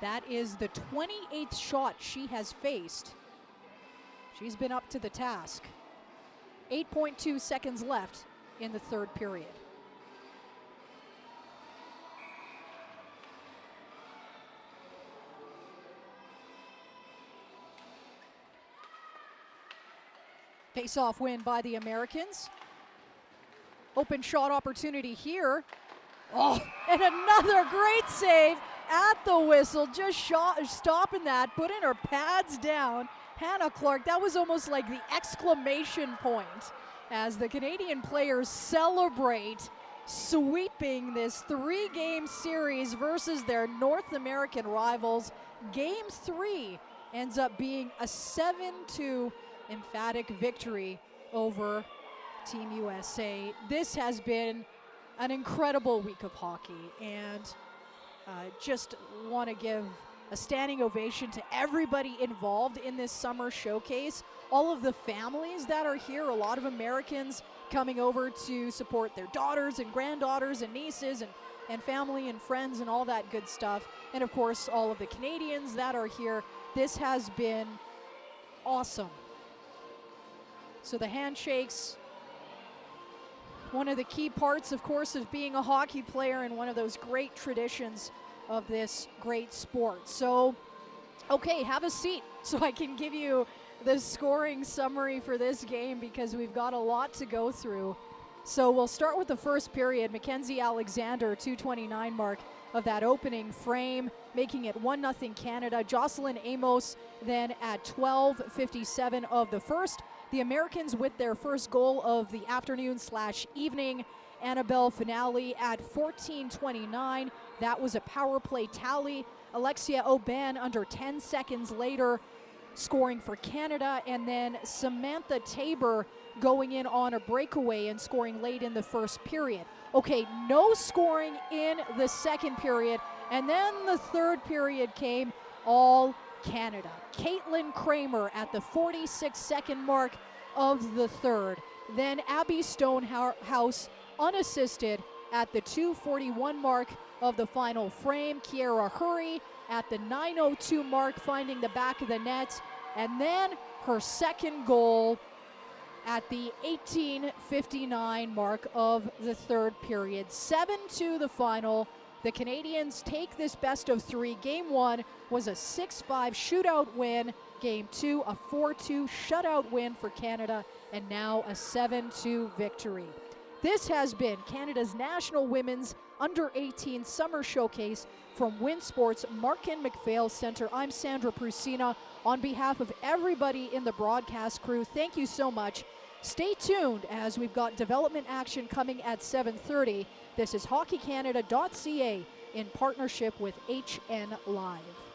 That is the 28th shot she has faced. She's been up to the task. 8.2 seconds left in the third period. Face-off win by the Americans. Open shot opportunity here. Oh, and another great save at the whistle, just stopping that, putting her pads down. Hannah Clark, that was almost like the exclamation point as the Canadian players celebrate sweeping this 3-game series versus their North American rivals. Game 3 ends up being a 7-2 emphatic victory over Team USA. This has been an incredible week of hockey, and just want to give a standing ovation to everybody involved in this summer showcase. All of the families that are here, a lot of Americans coming over to support their daughters and granddaughters and nieces and family and friends and all that good stuff. And of course, all of the Canadians that are here. This has been awesome. So the handshakes, one of the key parts, of course, of being a hockey player and one of those great traditions of this great sport. So, okay, have a seat so I can give you the scoring summary for this game because we've got a lot to go through. So we'll start with the first period. Mackenzie Alexander, 2:29 mark of that opening frame, making it 1-0 Canada. Jocelyn Amos then at 12:57 of the first. The Americans with their first goal of the afternoon/evening. Annabelle Finale at 14:29. That was a power play tally. Alexia Aubin under 10 seconds later scoring for Canada, and then Samantha Tabor going in on a breakaway and scoring late in the first period. Okay, no scoring in the second period, and then the third period came, all Canada. Caitlin Kramer at the 46-second mark of the third. Then Abby Stonehouse unassisted at the 2:41 mark of the final frame. Kiera Hurry at the 9:02 mark finding the back of the net, and then her second goal at the 18:59 mark of the third period. 7-2 the final. The Canadians take this best of three. Game one was a 6-5 shootout win. Game two, a 4-2 shutout win for Canada, and now a 7-2 victory. This has been Canada's National Women's Under-18 Summer Showcase from WinSports Markin MacPhail Center. I'm Sandra Prusina. On behalf of everybody in the broadcast crew, thank you so much. Stay tuned as we've got development action coming at 7:30. This is HockeyCanada.ca in partnership with HN Live.